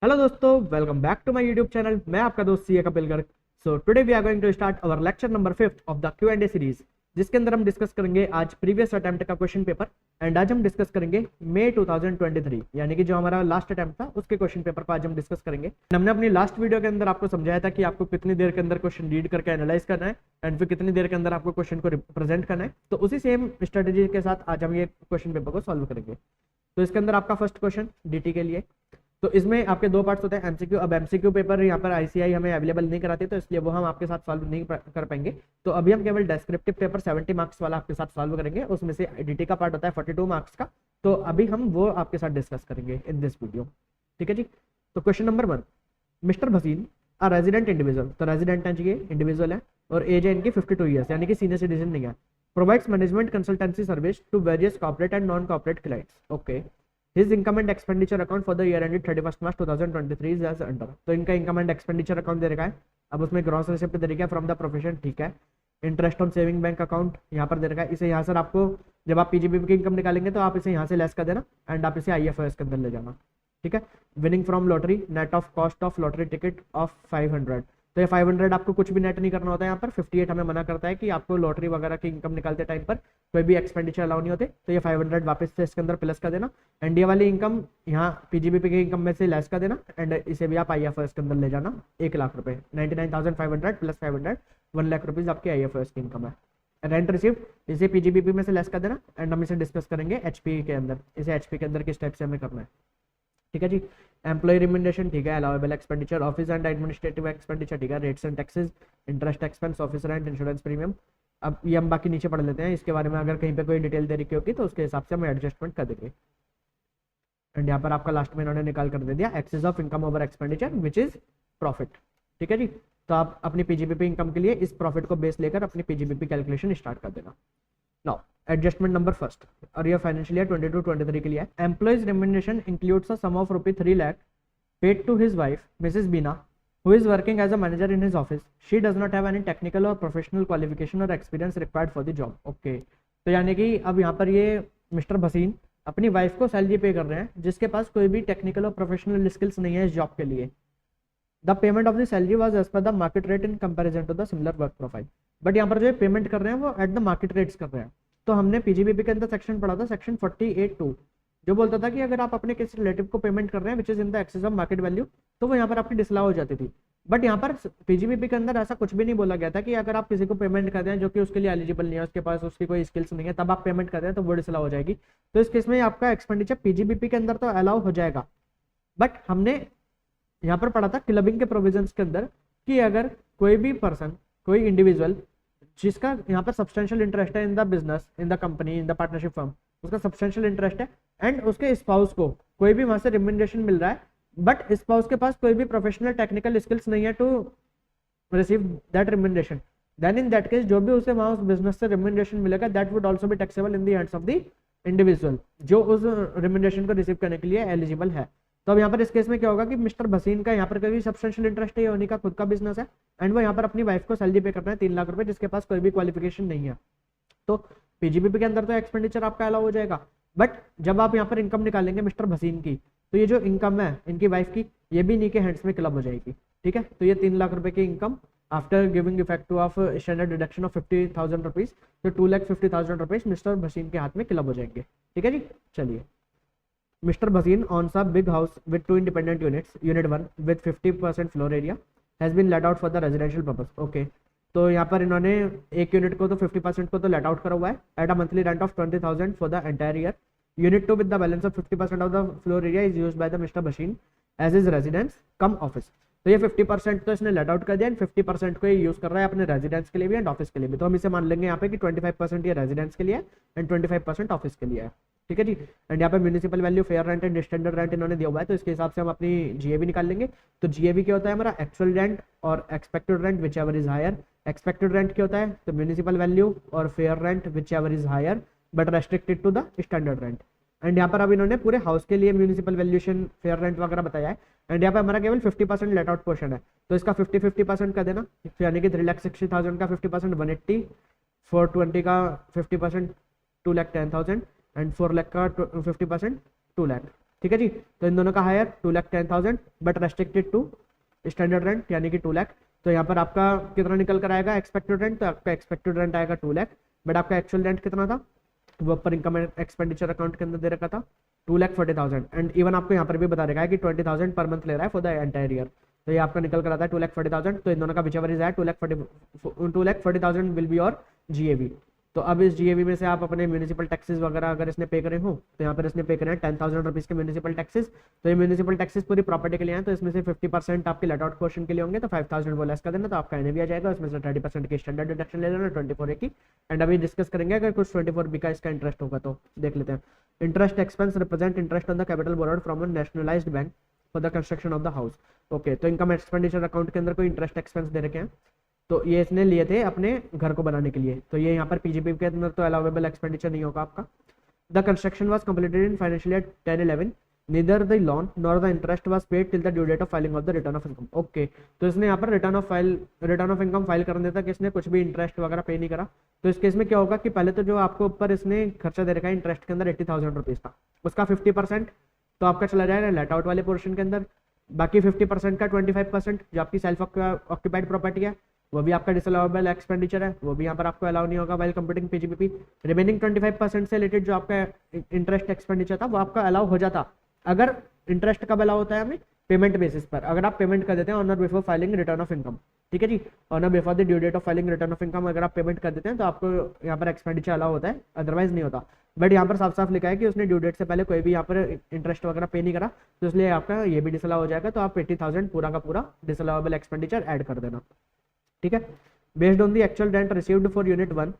Hello दोस्तों, welcome back to my YouTube channel. मैं आपका दोस्त CA Kapil Garg. So today we are going to start our lecture number 5 of the Q and A series, जिसके अंदर हम discuss करेंगे आज प्रीवियस अटेम्प्ट का क्वेश्चन पेपर। एंड आज हम डिस्कस करेंगे मई 2023, यानी कि जो हमारा लास्ट अटेम्प्ट था उसके क्वेश्चन पेपर को आज हम डिस्कस करेंगे। हमने अपनी लास्ट वीडियो के अंदर आपको समझाया था कि आपको कितनी देर के अंदर क्वेश्चन रीड करके एनालाइज करना है एंड फिर कितनी देर के अंदर आपको क्वेश्चन को रिप्रेजेंट करना है। तो उसी सेम स्ट्रेटेजी के साथ आज हम ये क्वेश्चन पेपर को सॉल्व करेंगे। तो इसके अंदर आपका फर्स्ट क्वेश्चन डीटी के लिए, तो इसमें आपके दो पार्ट्स होते हैं, एमसीक्यू। अब एमसीक्यू पेपर यहाँ पर आईसीआई हमें अवेलेबल नहीं कराती, तो इसलिए वो हम आपके साथ सॉल्व नहीं कर पाएंगे। तो अभी हम केवल डेस्क्रिप्टिव पेपर 70 मार्क्स वाला आपके साथ सॉल्व करेंगे, उसमें से डीटी का पार्ट होता है 42 मार्क्स का। तो अभी हम वो आपके साथ डिस्कस करेंगे इन दिस वीडियो। ठीक है जी। तो question number 1, mister Bhasin a resident individual, तो रेजिडेंट है जी, इंडिविजुअल है और एज है इनकी 52 ईयर्स, यानी कि सीनियर सिटीजन नहीं है। Provides management consultancy service to various corporate and non corporate clients. Okay. His income and expenditure account for the year ended 31st March 2023 is as under। तो इनका इनकम एंड एक्सपेंडिचर अकाउंट दे रखा है। अब उसमें gross receipt दे रखा है from the profession, ठीक है। Interest on saving bank account यहाँ पर दे रखा है। इसे यहाँ सर आपको जब आप पीजीबीपी की इनकम निकालेंगे तो आप इसे यहाँ से लेस कर देना एंड आप इसे आईएफएस के अंदर ले जाना, ठीक है। Winning from lottery, net of cost of lottery ticket of 500। तो ये 500 आपको कुछ भी नेट नहीं करना होता है। यहाँ पर 58 हमें मना करता है कि आपको लॉटरी वगैरह की इनकम निकालते टाइम पर कोई भी एक्सपेंडिचर अलाउ नहीं होते। तो ये 500 वापस से इसके अंदर प्लस कर देना एंड ये वाली इनकम यहाँ पीजीबीपी की इनकम में से लेस कर देना एंड इसे भी आप आईएफएस के अंदर ले जाना। 1 लाख रुपए, 99,500 प्लस 500, 1 लाख रुपीज आपकी आईएफएस की इनकम है। रेंट रिसीव्ड इसे पीजीबीपी में से लेस कर देना एंड हम इसे डिस्कस करेंगे एचपी के अंदर। इसे एचपी के अंदर किस टाइप से हमें करना है, ठीक है जी। एम्प्लॉय रिम्यूनरेशन, ठीक है। Allowable expenditure, office and administrative expenditure, ठीक है। Rates and taxes, interest expense, office rent, insurance premium. अब ये हम बाकी नीचे पढ़ लेते हैं, इसके बारे में अगर कहीं पे कोई डिटेल दे रखी होगी तो उसके हिसाब से हम एडजस्टमेंट कर देंगे। एंड यहाँ पर आपका लास्ट में इन्होंने निकाल कर दे दिया excess of income over expenditure which is profit, ठीक है जी। तो आप अपनी पीजीबीपी इनकम के लिए इस प्रॉफिट को बेस लेकर अपनी पीजीबीपी कैलकुलेशन स्टार्ट कर देना। नाउ एडजस्टमेंट नंबर फर्स्ट, और ये फाइनेंशियल ईयर 22-23 के लिए है। Employees remuneration includes a sum of ₹3 lakh paid to his wife, Mrs. Bina, who is working as a manager in his office. She does not have any technical or professional qualification or experience required for the job. Okay. तो यानी कि अब यहाँ पर ये mister Bhasin अपनी wife को salary पे कर रहे हैं जिसके पास कोई भी टेक्निकल और प्रोफेशनल स्किल्स नहीं है इस जॉब के लिए। The payment of the salary was as per the market rate in comparison to the similar work profile. But यहाँ पर जो पेमेंट कर रहे हैं वो एट द मार्केट रेट्स कर रहे हैं। तो हमने पीजीबीपी के अंदर सेक्शन पढ़ा था, सेक्शन 48(2), जो बोलता था कि अगर आप अपने किसी रिलेटिव को पेमेंट कर रहे हैं which is in the excess of market value, तो वो यहाँ पर आपकी डिसअलाउ हो जाती थी। बट यहाँ पर पीजीबीपी के अंदर ऐसा कुछ भी नहीं बोला गया था कि अगर आप किसी को पेमेंट कर रहे हैं जो कि उसके लिए एलिजिबल नहीं है, उसके पास उसकी कोई स्किल्स नहीं है, तब आप पेमेंट कर रहे हैं तो वो डिसअलाउ हो जाएगी। तो इस केस में आपका एक्सपेंडिचर पीजीबीपी के अंदर तो अलाउ हो जाएगा। बट हमने यहाँ पर पढ़ा था क्लबिंग के प्रोविजंस के अंदर कि अगर कोई भी पर्सन, कोई इंडिविजुअल जिसका यहाँ पर सब्सटेंशियल इंटरेस्ट है in the business, in the company, in the partnership firm, उसका सब्सटेंशियल इंटरेस्ट है एंड उसके स्पाउस को कोई भी वहां से रिम्यूनरेशन मिल रहा है, बट स्पाउस के पास कोई भी प्रोफेशनल टेक्निकल स्किल्स नहीं है to receive that remuneration, then in that case जो भी उसे वहां उस बिजनेस से रिम्यूनरेशन मिलेगा that would also be taxable in the hands of the individual जो उस रिम्यूनरेशन को रिसीव करने के लिए एलिजिबल है। तो अब यहाँ पर इस केस में क्या होगा कि मिस्टर भसीन का यहाँ पर कोई सब्सटेंशियल इंटरेस्ट है, उन्हीं का खुद का बिजनेस है एंड वो यहाँ पर अपनी वाइफ को सैलरी पे करना है 3 लाख रुपए, जिसके पास कोई भी क्वालिफिकेशन नहीं है। तो पीजीबीपी के अंदर तो एक्सपेंडिचर आपका अलाउ हो जाएगा, बट जब आप यहाँ पर इनकम निकालेंगे मिस्टर भसीन की, तो ये जो इनकम है इनकी वाइफ की, ये भी इन्हीं के हैंड्स में क्लब हो जाएगी, ठीक है। तो ये 3 लाख रुपए की income after giving effect of standard deduction of 50,000 rupees, तो 2,50,000 रुपीज मिस्टर भसीन के हाथ में क्लब हो जाएंगे, ठीक है जी। चलिए, Mr. Bhasin owns a big house with 2 independent units. Unit 1 with 50% floor area has been let out for the residential purpose. Okay. तो यहाँ पर इन्होंने एक यूनिट को तो 50% को तो लेट आउट करा हुआ है at a monthly rent of 20,000 for the entire year. Unit 2 with the balance of 50% of the floor area is used by the mister Bhasin as is residence cum office. तो ये 50% तो इसने लेट आउट कर दिया and 50% को ये use कर रहा है अपने रेजिडेंस के लिए भी एंड ऑफिस के लिए भी। तो हम इसे मान लेंगे यहाँ पे कि 25% ये रेजिडेंस के लिए है एंड 25% ऑफिस के लिए है, ठीक है जी। एंड यहाँ पे municipal value, fair rent and standard rent इन्होंने दिया हुआ है, तो इसके हिसाब से हम अपनी जीएवी निकाल लेंगे। तो जीएवी क्या होता है हमारा, एक्चुअल रेंट और expected rent whichever is higher. Expected rent क्या होता है, तो म्यूनिसिपल वैल्यू और fair rent whichever is higher but restricted to the standard rent. And यहाँ पर अब इन्होंने पूरे हाउस के लिए म्यूनिसिपल वैल्यूएशन, फेयर रेंट वगैरह बताया है। एंड यहाँ पे हमारा केवल 50% लेट आउट पोर्शन है, तो इसका 50-50% कर देना, यानी कि 3,60,000 का 50% 180, 420 का 50% 2,10,000 एंड 4 लाख का 50% 2 लाख, ठीक है जी। तो इन दोनों का higher 2,10,000 but restricted to standard rent यानी कि 2 लाख। तो यहाँ पर आपका कितना निकल कर आएगा एक्सपेक्टेड रेंट, तो आपका एक्सपेक्टेड रेंट आएगा 2 लाख, बट आपका एक्चुअल रेंट कितना था वो पर इनकम एक्सपेंडिचर अकाउंट के अंदर दे रखा था 2,40,000 एंड इवन आपको यहाँ पर भी बता रखा है कि 20,000 पर मंथ ले रहा है फॉर द एंटायर ईयर। तो ये आपका निकल कर आता है 2,40,000। तो इन दोनों का विचेवर इज है 2,40,000 विल बी और GAV। तो अब इस GAV में से आप अपने म्यूनिसिपल टैक्सेस वगैरह अगर इसने पे करे हो तो यहाँ पर इसने पे करे हैं 10,000 रुपीज़ के म्यूनिसिपल टैक्सेस। तो ये म्यूनिसिपल टैक्सेस पूरी प्रॉपर्टी के लिए हैं, तो इसमें से 50% आपके लेट आउट पोर्शन के लिए होंगे, तो 5,000 वो लेस कर देना, तो आपका NAV आ जाएगा। उसमें से 30% की स्टैंडर्ड डिडक्शन ले लेना 24A की। एंड अभी डिस्कस करेंगे अगर कुछ 24B का इसका इंटरेस्ट होगा तो देख लेते हैं। Interest expense represent interest on the capital borrowed from a nationalised bank for the construction of the house. Okay, तो इनकम एक्सपेंडिचर अकाउंट के अंदर कोई इंटरेस्ट एक्सपेंस दे रखे हैं, तो ये इसने लिए थे अपने घर को बनाने के लिए, तो ये यहाँ पर PGP के अंदर तो अलाउेबल एक्सपेंडिचर नहीं होगा आपका। The construction was completed in financial year 10-11, neither the loan nor the interest was paid till the due date of filing of the return of income. Okay, तो इसने यहाँ पर रिटर्न ऑफ इनकम फाइल करने तक इसने कुछ भी interest वगैरह पे नहीं करा। तो इस केस में क्या होगा कि पहले तो जो आपको ऊपर इसने खर्चा दे रखा है इंटरेस्ट के अंदर 80,000 रुपीज़ का, उसका 50% तो आपका चला जाएगा लेट आउट वाले पोर्शन के अंदर, बाकी 50% का 25% जो आपकी सेल्फ ऑक्यूपाइड प्रॉपर्टी है वो भी आपका डिसअलाउएबल एक्सपेंडिचर है, वो भी यहाँ पर आपको अलाउ नहीं होगा वाइल कंप्यूटिंग PGP। रिमेनिंग 25% से रिलेटेड जो आपका इंटरेस्ट एक्सपेंडिचर था वो आपका अलाउ हो जाता। अगर इंटरेस्ट कब अलाउ होता है हमें, पेमेंट बेसिस पर, अगर आप पेमेंट कर देते हैं ऑन और before filing return of income, ठीक है जी, ऑन और before the due date of filing return of income अगर आप पेमेंट कर देते हैं तो आपको यहाँ पर एक्सपेंडिचर अलाउ होता है, अदरवाइज नहीं होता। बट यहाँ पर साफ साफ लिखा है कि उसने ड्यू डेट से पहले कोई भी यहाँ पर इंटरेस्ट वगैरह पे नहीं करा, तो इसलिए आपका ये भी डिसअलाउ हो जाएगा। तो आप 80,000 पूरा का पूरा डिसअलाउएबल एक्सपेंडिचर ऐड कर देना, ठीक है। Based on the actual rent received for unit 1,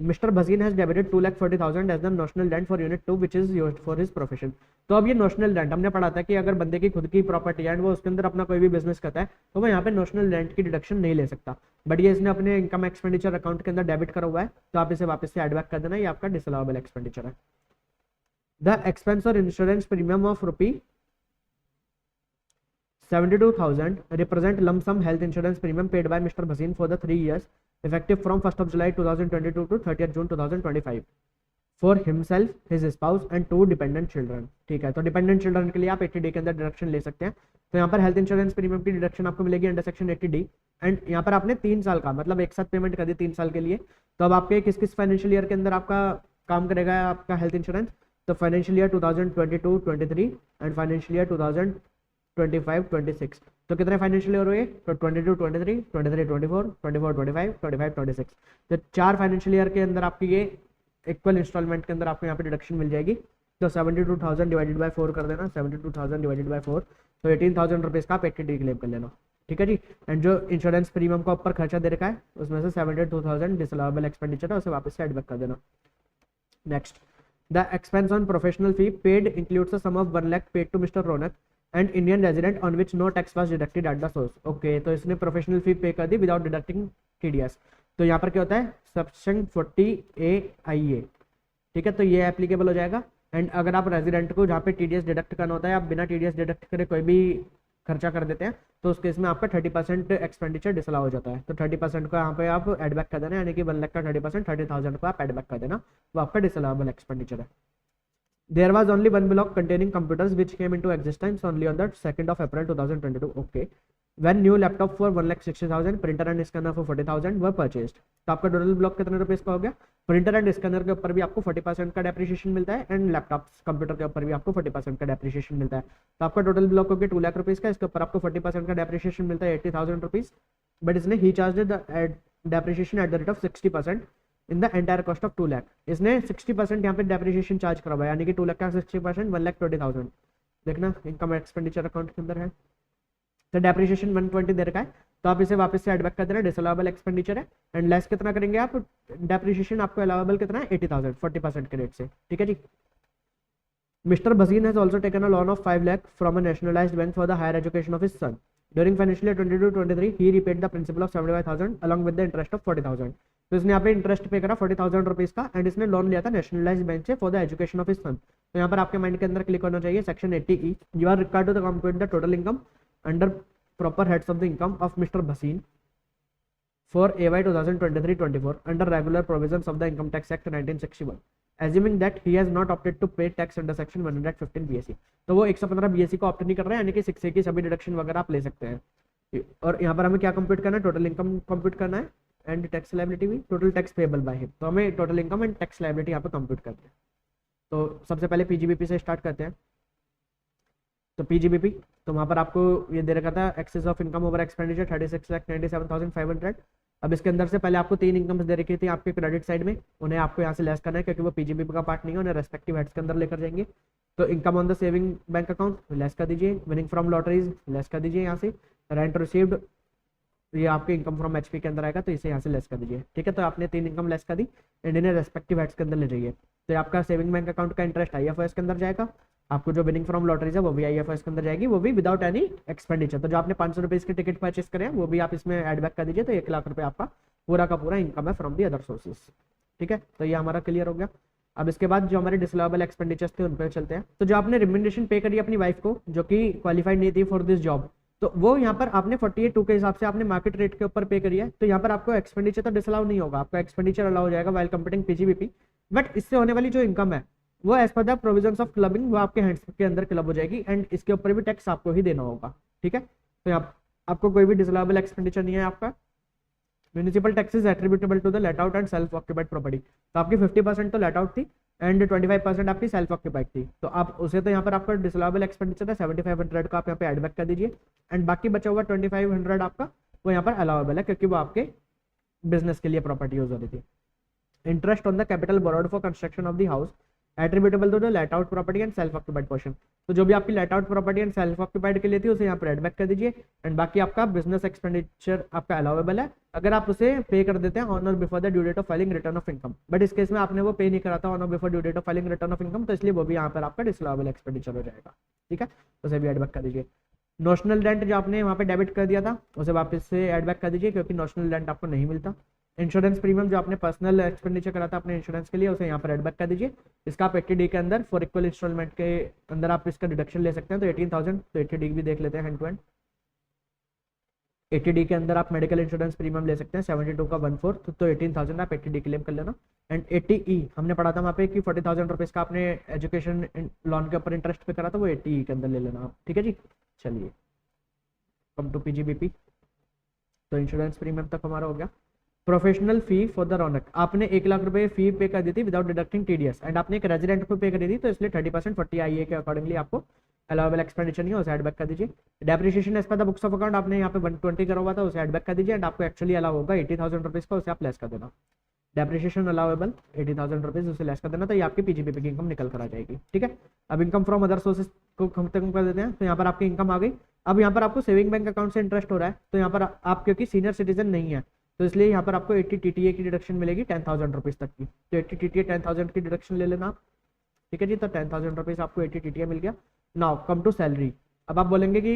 mister Bhasin has debited 2,40,000 as the notional rent for unit 2 which is used for his profession. तो अब ये नोशनल रेंट हमने पढ़ा था कि अगर बंदे की खुद की प्रॉपर्टी है वो उसके अंदर अपना कोई भी बिजनेस करता है तो वो यहाँ पे नोशनल रेंट की डिडक्शन नहीं ले सकता, बट ये इसने अपने इनकम एक्सपेंडिचर अकाउंट के अंदर डेबिट करा हुआ है, तो आप इसे वापस से एड बैक कर देना, ये आपका डिसअलाउएबल एक्सपेंडिचर है। द एक्सपेंस और insurance premium of ₹72,000 represent lump sum health insurance premium paid by Mr. Bhasin for the 3 years effective from 1st of July 2022 to 30th June 2025 for himself, his spouse and 2 dependent children। ठीक है, तो dependent children के लिए आप 80D के अंदर deduction ले सकते हैं। तो यहाँ पर हेल्थ इंश्योरेंस प्रीमियम की डिडक्शन आपको मिलेगी अंडर सेक्शन 80D एंड यहाँ पर आपने 3 साल का मतलब एक साथ पेमेंट कर दी 3 साल के लिए। तो अब आपके किस किस फाइनेंशियल ईयर के अंदर आपका काम करेगा आपका हेल्थ इंश्योरेंस, तो financial year 2022-23 and financial year 2025-26। तो कितने फाइनेंशियल ईयर हुए, तो 22-23, 23-24, 24-25, 25-26। तो 4 फाइनेंशियल ईयर के अंदर आपकी ये इक्वल इंस्टॉलमेंट के अंदर आपको यहाँ पे डिडक्शन मिल जाएगी। तो 72,000 डिवाइडेड बाय 4 कर देना, 72,000 डिवाइडेड बाय 4, तो 18,000 रुपीज़ का आप 80D क्लेम कर लेना, ठीक है जी। एंड जो इंश्योरेंस प्रीमियम का ऊपर खर्चा दे रखा है उसमें से 72,000 डिसअलाउएबल एक्सपेंडिचर है, उसे वापस से एड बैक कर देना। Next, the expense on professional fee paid includes a sum of 1 lakh paid to mister Raunak and Indian resident on which no tax was deducted at the source. Okay, तो इसने प्रोफेशनल फी पे कर दी विदाउट डिडक्टिंग TDS। तो यहाँ पर क्या होता है सेक्शन 40A(IA), ठीक है, तो ये एप्लीकेबल हो जाएगा। एंड अगर आप रेजिडेंट को जहाँ पे TDS डिडक्ट करना होता है आप बिना TDS डिडक्ट करे कोई भी खर्चा कर देते हैं तो उस केस में आपका 30% एक्सपेंडिचर डिसअलाउ हो जाता है। तो 30% को यहाँ पे आप एड बैक कर देना, यानी कि 1 लाख का 30% 30,000 को आप एड बैक कर देना, वो आपका डिसअलाउएबल एक्सपेंडिचर है। There was only one block containing computers which came into existence only on the 2nd of April 2022. Okay. When new laptop for 1,60,000, printer and scanner for 40,000 were purchased. तो आपका total block कितने रुपए का हो गया, printer and scanner के ऊपर भी आपको 40% का डेप्रिसिएशन मिलता है एंड लैपटॉप कंप्यूटर के ऊपर भी आपको 40% का डेप्रिसिएशन मिलता है। तो आपका टोटल ब्लॉक हो गया 2 लाख रुपीज़ का, इसके ऊपर आपको 40% का डेप्रिसिएशन मिलता है 80,000 रुपीज़, बट इसने ही charge depreciation at the rate of 60% in the entire cost of 2 lakh. इसने 60% यहाँ पे डेप्रिसिएशन चार्ज करा हुआ है, यानी कि 2 लाख का 60% 1,20,000। देखना इनकम एक्सपेंडिचर अकाउंट के अंदर है, तो डेप्रिसिएशन 120 दे रखा है, तो आप इसे वापस से एड बैक कर देना, डिसअलाउएबल एक्सपेंडिचर है। एंड लेस कितना करेंगे आप, डेप्रिसिएशन आपको अलाउएबल कितना है 80,000 40% के रेट से, ठीक है जी। Mr. Bhasin has also taken a loan of 5 lakh from a nationalized bank for the higher education of his son. During financial year 22-23, he repaid the principal of 75,000 along with the interest of 40,000. तो इसने यहाँ पे interest पे करा 40,000 rupees का and इसने loan लिया था नेशनलाइज्ड बैंक से for the education of his son. तो यहाँ पर आपके माइंड के अंदर क्लिक होना चाहिए section 80E, you are required to compute the total income under proper heads of the income of mister Bhasin for AY 2023-24 under regular provisions of the Income Tax Act 1961. Assuming that he has not opted to pay tax under section 115 BSC. तो वो 115 BSc को opt नहीं कर रहे हैं, यानी कि 6A की सभी डिडक्शन वगैरह आप ले सकते हैं। और यहाँ पर हमें क्या कंप्यूट करना है, टोटल इनकम कंप्यूट करना है एंड टैक्स लायबिलिटी भी, total tax payable by him. तो हमें total income and tax liability यहाँ पर कंप्यूट करते हैं। तो सबसे पहले पीजीबीपी से स्टार्ट करते हैं। तो पीजीबीपी, तो वहाँ पर आपको ये दे रखा था excess of income over expenditure 36,97,500। अब इसके अंदर से पहले आपको 3 इनकम्स दे रखी थी आपके क्रेडिट साइड में, उन्हें आपको यहाँ से लेस करना है क्योंकि वो पीजीबीपी का पार्ट नहीं है, उन्हें रेस्पेक्टिव हेड्स के अंदर लेकर जाएंगे। तो income on the saving bank account less कर दीजिए, विनिंग फ्रॉम लॉटरीज लेस कर दीजिए यहाँ से, रेंट रिसीव्ड ये आपके इनकम फ्रॉम एचपी के अंदर आएगा तो इसे यहाँ से लेस कर दीजिए। ठीक है, तो आपने 3 इनकम लेस कर दी एंड इन्हें रेस्पेक्टिव हेड्स के अंदर ले जाइए। तो आपका सेविंग बैंक अकाउंट का इंटरेस्ट आईएफओएस के अंदर जाएगा, आपको जो विनिंग फ्रॉम लॉटरीज है वो भी आईएफओएस के अंदर जाएगी, वो भी विदाउट एनी एक्सपेंडिचर। तो जो आपने 500 रुपीज़ के टिकट परचेस करे हैं वो भी आप इसमें एड बैक कर दीजिए, तो 1 लाख रुपये आपका पूरा का पूरा इनकम है फ्रॉम दी अदर सोर्सेज। ठीक है, तो ये हमारा क्लियर हो गया। अब इसके बाद जो हमारे डिसअलाउएबल एक्सपेंडिचर्स थे उन पर चलते हैं। तो जो आपने रिम्यूनरेशन पे करी अपनी वाइफ को जो कि क्वालिफाइड नहीं थी फॉर दिस जॉब, तो वो यहाँ पर आपने 48(2) के हिसाब से आपने मार्केट रेट के ऊपर पे करी है, तो यहाँ पर आपको एक्सपेंडिचर तो डिसअलाउ नहीं होगा, आपका एक्सपेंडिचर अलाउ हो जाएगा वाइल कंप्यूटिंग पीजीबीपी। बट इससे होने वाली जो इनकम है वो as per the provisions of clubbing वो आपके हैंड्स के अंदर क्लब हो जाएगी एंड इसके ऊपर भी टैक्स आपको ही देना होगा। ठीक है, तो यहाँ आपको कोई भी डिसअलाउएबल एक्सपेंडिचर नहीं है आपका। Municipal taxes attributable to the let out and self occupied property, तो आपकी 50% तो लेट आउट थी एंड 25% आपकी सेल्फ ऑक्यूपाइड थी, तो आप उसे तो यहाँ पर आपका डिसअलाउएबल एक्सपेंडिचर है 7500 का आप यहाँ पे एड बैक कर दीजिए एंड बाकी बचा हुआ 2500 आपका वो यहाँ पर अलाउएबल है क्योंकि वो आपके बिजनेस के लिए प्रॉपर्टी यूज हो रही थी। Interest on the capital borrowed for construction of the house attributable to the let out property and self occupied portion, तो जो भी आपकी let out property and self occupied के लिए थी उसे यहाँ पर एड बैक कर दीजिए एंड बाकी आपका बिजनेस एक्सपेंडिचर आपका अलाउएबल है अगर आप उसे पे कर देते हैं ऑन और before the due date of filing return of income. But इस केस में आपने वो पे नहीं करा था ऑन और before due date of filing return of income, तो इसलिए वो भी यहाँ पर आपका डिसअलाउएबल एक्सपेंडिचर हो जाएगा। ठीक है, उसे भी एड बैक कर दीजिए। नोशनल रेंट जो आपने वहाँ पे डेबिट कर दिया था उसे वापस से एड बैक कर दीजिए क्योंकि नोशनल रेंट आपको नहीं मिलता। इंश्योरेंस प्रीमियम जो आपने पर्सनल एक्सपेंडिचर करा था अपने इंश्योरेंस के लिए उसे यहाँ पर एड बैक कर दीजिए। इसका आप 80D के अंदर फॉर इक्वल इंस्टॉलमेंट के अंदर आप इसका डिडक्शन ले सकते हैं, तो 18,000, तो 80D भी देख लेते हैं हैंड टू हैंड। 80D के अंदर आप मेडिकल इंश्योरेंस प्रीमियम ले सकते हैं 72 का 1/4, तो 18,000 आप 80D क्लेम कर लेना। एंड 80E हमने पढ़ा था वहाँ पे कि 40,000 रुपीज़ का आपने एजुकेशन लोन के ऊपर इंटरेस्ट पे करा था, वो 80E के अंदर ले लेना आप। ठीक है जी, चलिए कम टू पीजीबीपी, तो इंश्योरेंस प्रीमियम तक हमारा हो गया। प्रोफेशनल फी फॉर द रौनक, आपने 1 लाख रुपए फी पे कर दी थी विदाउट डिडक्टिंग टीडीएस एंड आपने एक रेजिडेंट को पे करी थी, तो इसलिए 30% 40 IA के अकॉर्डिंगली आपको अलाउएबल एक्सपेंडिचर नहीं है, उसे एड बैक कर दीजिए। Depreciation as per the books of account आपने यहाँ पे 120 करा हुआ था, उसे एड बैक कर दीजिए एंड आपको एक्चुअली अलाउ होगा 80,000 रुपीज़ का, उसे आप लेस कर देना। डेप्रिसिएशन अलाउएबल 80,000 रुपीज़ उसे लेस कर देना, तो ये आपकी पीजीबीपी की इनकम निकल कर आ जाएगी। ठीक है, अब इनकम फ्रॉम अदर सोर्सेज को कम से कम कर देते हैं, तो यहाँ पर आपकी इनकम आ गई। अब यहाँ पर आपको सेविंग बैंक अकाउंट से इंटरेस्ट हो रहा है, तो यहाँ पर आप क्योंकि सीनियर सिटीजन नहीं है तो इसलिए यहाँ पर आपको 80 TTA की डिडक्शन मिलेगी 10,000 रुपीज़ तक की, तो 80 TTA 10,000 की डिडक्शन ले लेना आप। ठीक है जी, तो 10,000 रुपीज़ आपको 80 TTA मिल गया। नाउ कम टू सैलरी, अब आप बोलेंगे कि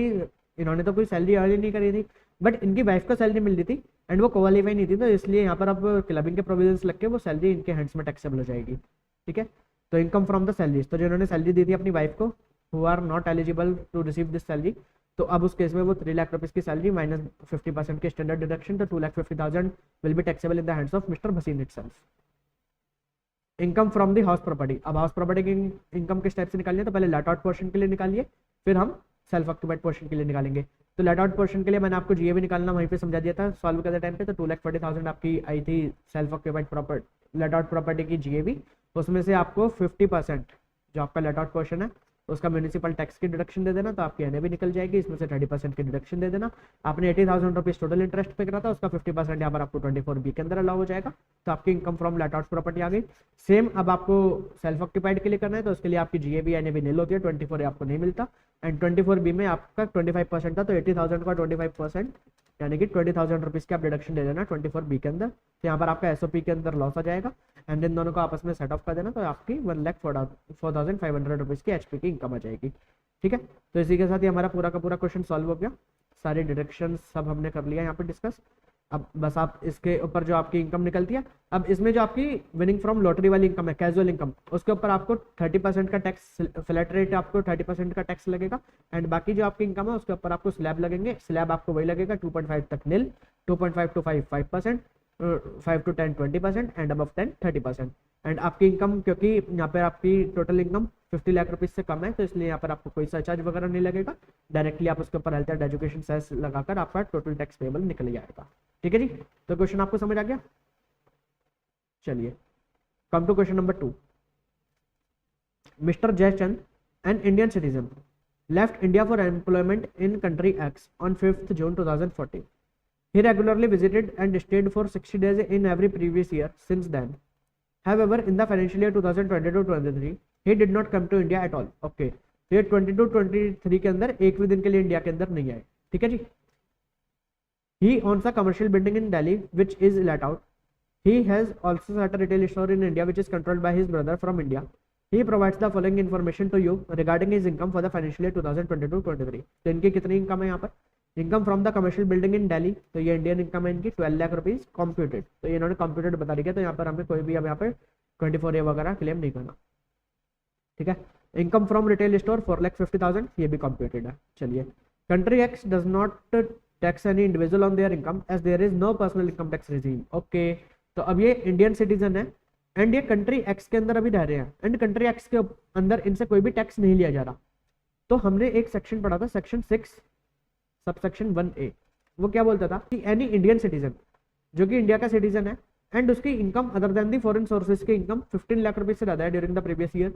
इन्होंने तो कोई सैलरी अर्न ही नहीं करी थी, बट इनकी वाइफ को सैलरी मिल रही थी एंड वो क्वालिफाई नहीं थी, तो इसलिए यहाँ पर अब क्लबिंग के प्रोविजंस लग के वो सैलरी इनके हैंड्स में टैक्सेबल हो जाएगी। ठीक है, तो इनकम फ्रॉम द सैलरीज, तो जिन्होंने सैलरी दी थी अपनी वाइफ को who are not eligible to receive this salary, तो अब उस केस में वो 3 लाख रुपीज़ की सैलरी माइनस 50% के स्टैंडर्ड डिडक्शन, तो 2,50,000 will be taxable in the hands of mister Bhasin itself. Income from the house property, अब हाउस प्रॉपर्टी की इनकम किस टाइप से निकालिए, तो पहले लेट आउट पोर्शन के लिए निकालिए, फिर हम सेल्फ ऑक्यूपाइड पोर्शन के लिए निकालेंगे। तो लेट आउट पोर्शन के लिए मैंने आपको जीए भी निकालना वहीं पे समझा दिया था सॉल्व करते टाइम पे, तो 2,40,000 आपकी आई थी self occupied property late out property की जीए भी, उसमें से आपको 50% जो आपका लेट आउट पोर्शन है उसका म्यूनिसिपल टैक्स की डिडक्शन दे देना, तो आपकी एनए भी निकल जाएगी, इसमें से 30% की डिडक्शन दे देना। आपने 80,000 रुपीज़ टोटल इंटरेस्ट पे करा था, उसका 50% यहाँ पर आपको 24B के अंदर अलाउ हो जाएगा, तो आपकी income from let out property आ गई। सेम अब आपको सेल्फ ऑक्यूपाइड के लिए करना है, तो उसके लिए आपकी जीए भी एनए भी नील होती है, 24 आपको नहीं मिलता एंड 24B में आपका 25% था, तो 80,000 का 25% यानी कि 20,000 रुपीज़ की आप डिडक्शन दे देना 24B के अंदर, तो यहाँ पर आपका एसओपी के अंदर लॉस आ जाएगा एंड इन दोनों को आपस में सेट ऑफ कर देना, तो आपकी 1,04,500 रुपीज़ की एचपी की इनकम आ जाएगी। ठीक है, तो इसी के साथ ही हमारा पूरा का पूरा क्वेश्चन सॉल्व हो गया, सारे डिडक्शन सब हमने कर लिया यहाँ पे डिस्कस। अब बस आप इसके ऊपर जो आपकी इनकम निकलती है, अब इसमें जो आपकी विनिंग फ्रॉम लॉटरी वाली इनकम है कैजुअल इनकम, उसके ऊपर आपको 30% का टैक्स फ्लैट रेट आपको 30% का टैक्स लगेगा एंड बाकी जो आपकी इनकम है उसके ऊपर आपको स्लैब लगेंगे, स्लैब आपको वही लगेगा 2.5 तक नील, 2.5 to 5 5%, 5 to 10 20% and above 10 30%। And आपकी इनकम, क्योंकि यहाँ पर आपकी टोटल इनकम 50 लाख रुपीज से कम है, तो इसलिए यहाँ पर आपको कोई सरचार्ज वगैरह नहीं लगेगा, डायरेक्टली आप उसके ऊपर हेल्थ एंड एजुकेशन सेस लगाकर आपका टोटल टैक्स पेबल निकल जाएगा। ठीक है जी, तो क्वेश्चन आपको समझ आ गया। चलिए come to question number 2। Mister Jaichand, an Indian citizen, left India for employment in country X on 5th June 2014. He regularly visited and stayed for 60 days in every previous year since then. However, in the financial year 2022-23, he did not come to India at all. Okay, तो ये 22-23 के अंदर एक भी दिन के लिए India के अंदर नहीं आए। ठीक है जी। He owns a commercial building in Delhi which is let out. He has also set a retail store in India which is controlled by his brother from India. He provides the following information to you regarding his income for the financial year 2022-23. तो इनकी कितनी income है यहाँ पर? Income from the commercial building in Delhi, तो ये Indian income है इनकी 12 लाख रुपीज कॉम्प्यूटेड, तो ये इन्होंने कॉम्प्यूटेड बता दिया, तो यहाँ पर हमें कोई भी अब यहाँ पर 24A वगैरह क्लेम नहीं करना। ठीक है। इनकम फ्रॉम रिटेल स्टोर 4,50,000, ये भी कॉम्प्यूटेड है। चलिए, country X does not tax any individual on their income as there is no personal income tax regime. Okay, तो अब ये इंडियन सिटीजन है एंड ये कंट्री एक्स के अंदर अभी रह रहे हैं एंड कंट्री एक्स के अंदर इनसे कोई भी टैक्स नहीं लिया जा रहा। तो हमने एक सेक्शन पढ़ा था, सेक्शन 6 सबसेक्शन 1A, वो क्या बोलता था कि एनी इंडियन सिटीजन जो कि इंडिया का सिटीजन है एंड उसकी इनकम अदर देन दी फॉरेन सोर्सेज की इनकम 15 लाख रुपए से ज्यादा है during the previous year,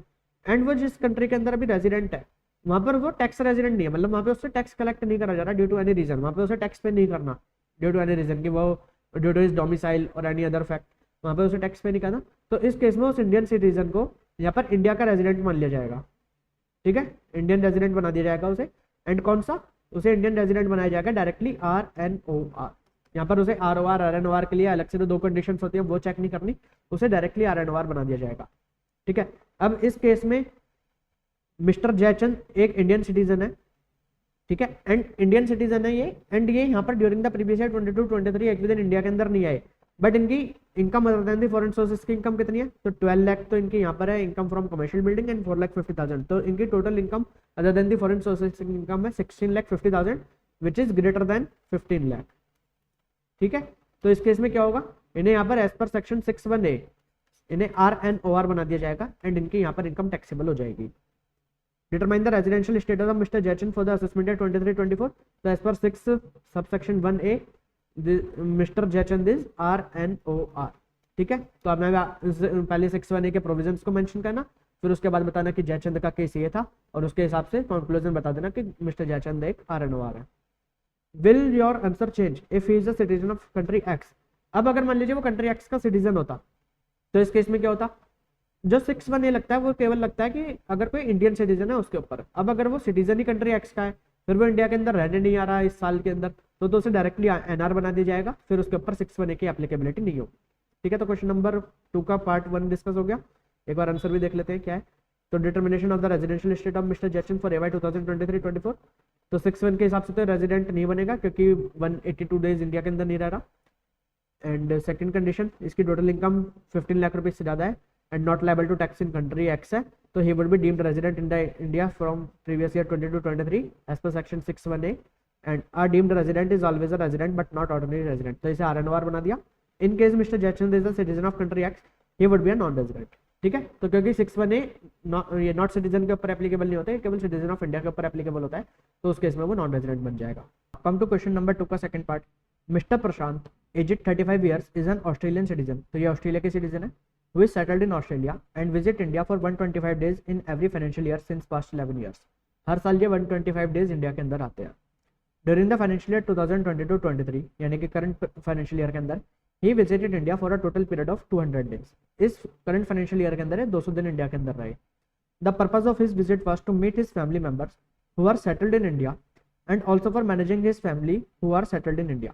and वो जिस कंट्री के अंदर अभी रेजिडेंट है वहां पर वो टैक्स रेजिडेंट नहीं है, मतलब वहां पे उससे टैक्स कलेक्ट नहीं करा जा रहा ड्यू टू एनी रीजन, वहां पे उसे टैक्स पे नहीं करना ड्यू टू एनी रीजन, कि वो ड्यू टू इज डोमिसाइल और एनी अदर फैक्ट वहां पे उसे टैक्स पे नहीं करना, तो इस केस में उस इंडियन सिटीजन को यहाँ पर इंडिया का रेजिडेंट मान लिया जाएगा। ठीक है, इंडियन रेजिडेंट बना दिया जाएगा उसे, एंड कौन सा, उसे इंडियन रेजिडेंट बनाया जाएगा डायरेक्टली RNOR। यहाँ पर उसे ROR RNOR के लिए अलग से दो कंडीशन होती है, वो चेक नहीं करनी, उसे डायरेक्टली RNOR बना दिया जाएगा। ठीक है, अब इस केस में मिस्टर जयचंद एक इंडियन सिटीजन है। ठीक है, एंड इंडियन सिटीजन है ये, एंड ये यहाँ पर ड्यूरिंग द प्रीवियस ईयर 22-23 एक भी दिन इंडिया के अंदर नहीं आए, बट इनकी इनकम अदर देन दी फॉरेन सोर्सेज की इनकम कितनी है, तो 12 लाख तो इनकी यहाँ पर है income from commercial building and 4,50,000, तो इनकी टोटल इनकम अदर देन दी फॉरेन सोर्सेज की इनकम है 16,50,000 which is greater then 15 lakh. ठीक है, तो इस केस में क्या होगा, इन्हें यहाँ पर एज पर सेक्शन 6(1)(a) इन्हें RNOR बना दिया जाएगा एंड इनकी यहाँ पर इनकम टैक्सेबल हो जाएगी। Determine the residential status of mister Jaichand for the assessment year 23-24, तो as per 6 subsection 1A mister Jaichand is RNOR। ठीक है, तो अब मैं पहले 6(1)(a) के प्रोविजंस को मेंशन करना, फिर उसके बाद बताना कि जयचंद का केस ये था, और उसके हिसाब से कंक्लूजन बता देना कि मिस्टर जयचंद एक RNOR है। Will your answer change if he is a citizen of country x. अब अगर मान लीजिए वो कंट्री एक्स का सिटीजन होता, तो इस केस में क्या होता, जो 6(1)(a) लगता है वो केवल लगता है कि अगर कोई इंडियन सिटीजन है उसके ऊपर। अब अगर वो सिटीजन ही कंट्री एक्स का है, फिर वो इंडिया के अंदर रहने नहीं आ रहा है इस साल के अंदर, तो उसे डायरेक्टली NR बना दिया जाएगा, फिर उसके ऊपर 6(1)(a) की एप्लीकेबिलिटी नहीं होगी। ठीक है, तो क्वेश्चन नंबर 2 का पार्ट 1 डिस्कस हो गया, एक बार आंसर भी देख लेते हैं क्या है। तो determination of the residential state of mister Jaichand for AY 2023-24, तो 6(1) के हिसाब से तो रेजिडेंट नहीं बनेगा क्योंकि 182 डेज इंडिया के अंदर नहीं रह रहा, एंड सेकंड कंडीशन इसकी टोटल इनकम 15 लाख रुपए से ज्यादा है and not liable to tax in country X है, तो he would be deemed resident in the India from previous year 22-23 as per section 6(1)(a) and are deemed resident is always a resident but not ordinary resident, तो इसे RNOR बना दिया। In case mister Jaichand is a citizen of country X, he would be a non resident. ठीक है, तो क्योंकि 6(1)(a) ये not citizen के ऊपर एप्लीकेबल नहीं होता है, केवल सिटीजन ऑफ इंडिया के ऊपर एप्लीकेबल होता है, तो उस केस में वो नॉन रेजिडेंट बन जाएगा। कम टू क्वेश्चन नंबर 2 का second part. Mister Prashant aged 35 years is an Australian citizen, तो ये ऑस्ट्रेलिया के सिटीजन है, who is settled in Australia and visit India for 125 days in every financial year since past 11 years. हर साल ये 125 days India के अंदर आते हैं। ड्यूरिंग द फाइनेंशियल ईयर 2022-23 यानी कि करंट फाइनेंशियल ईयर के अंदर ही visited India for a total period of 200 days. इस करंट फाइनेंशियल ईयर के अंदर 200 दिन इंडिया के अंदर रहे। The purpose of his visit was to meet his family members who are settled in India and also for managing his family who are settled in India.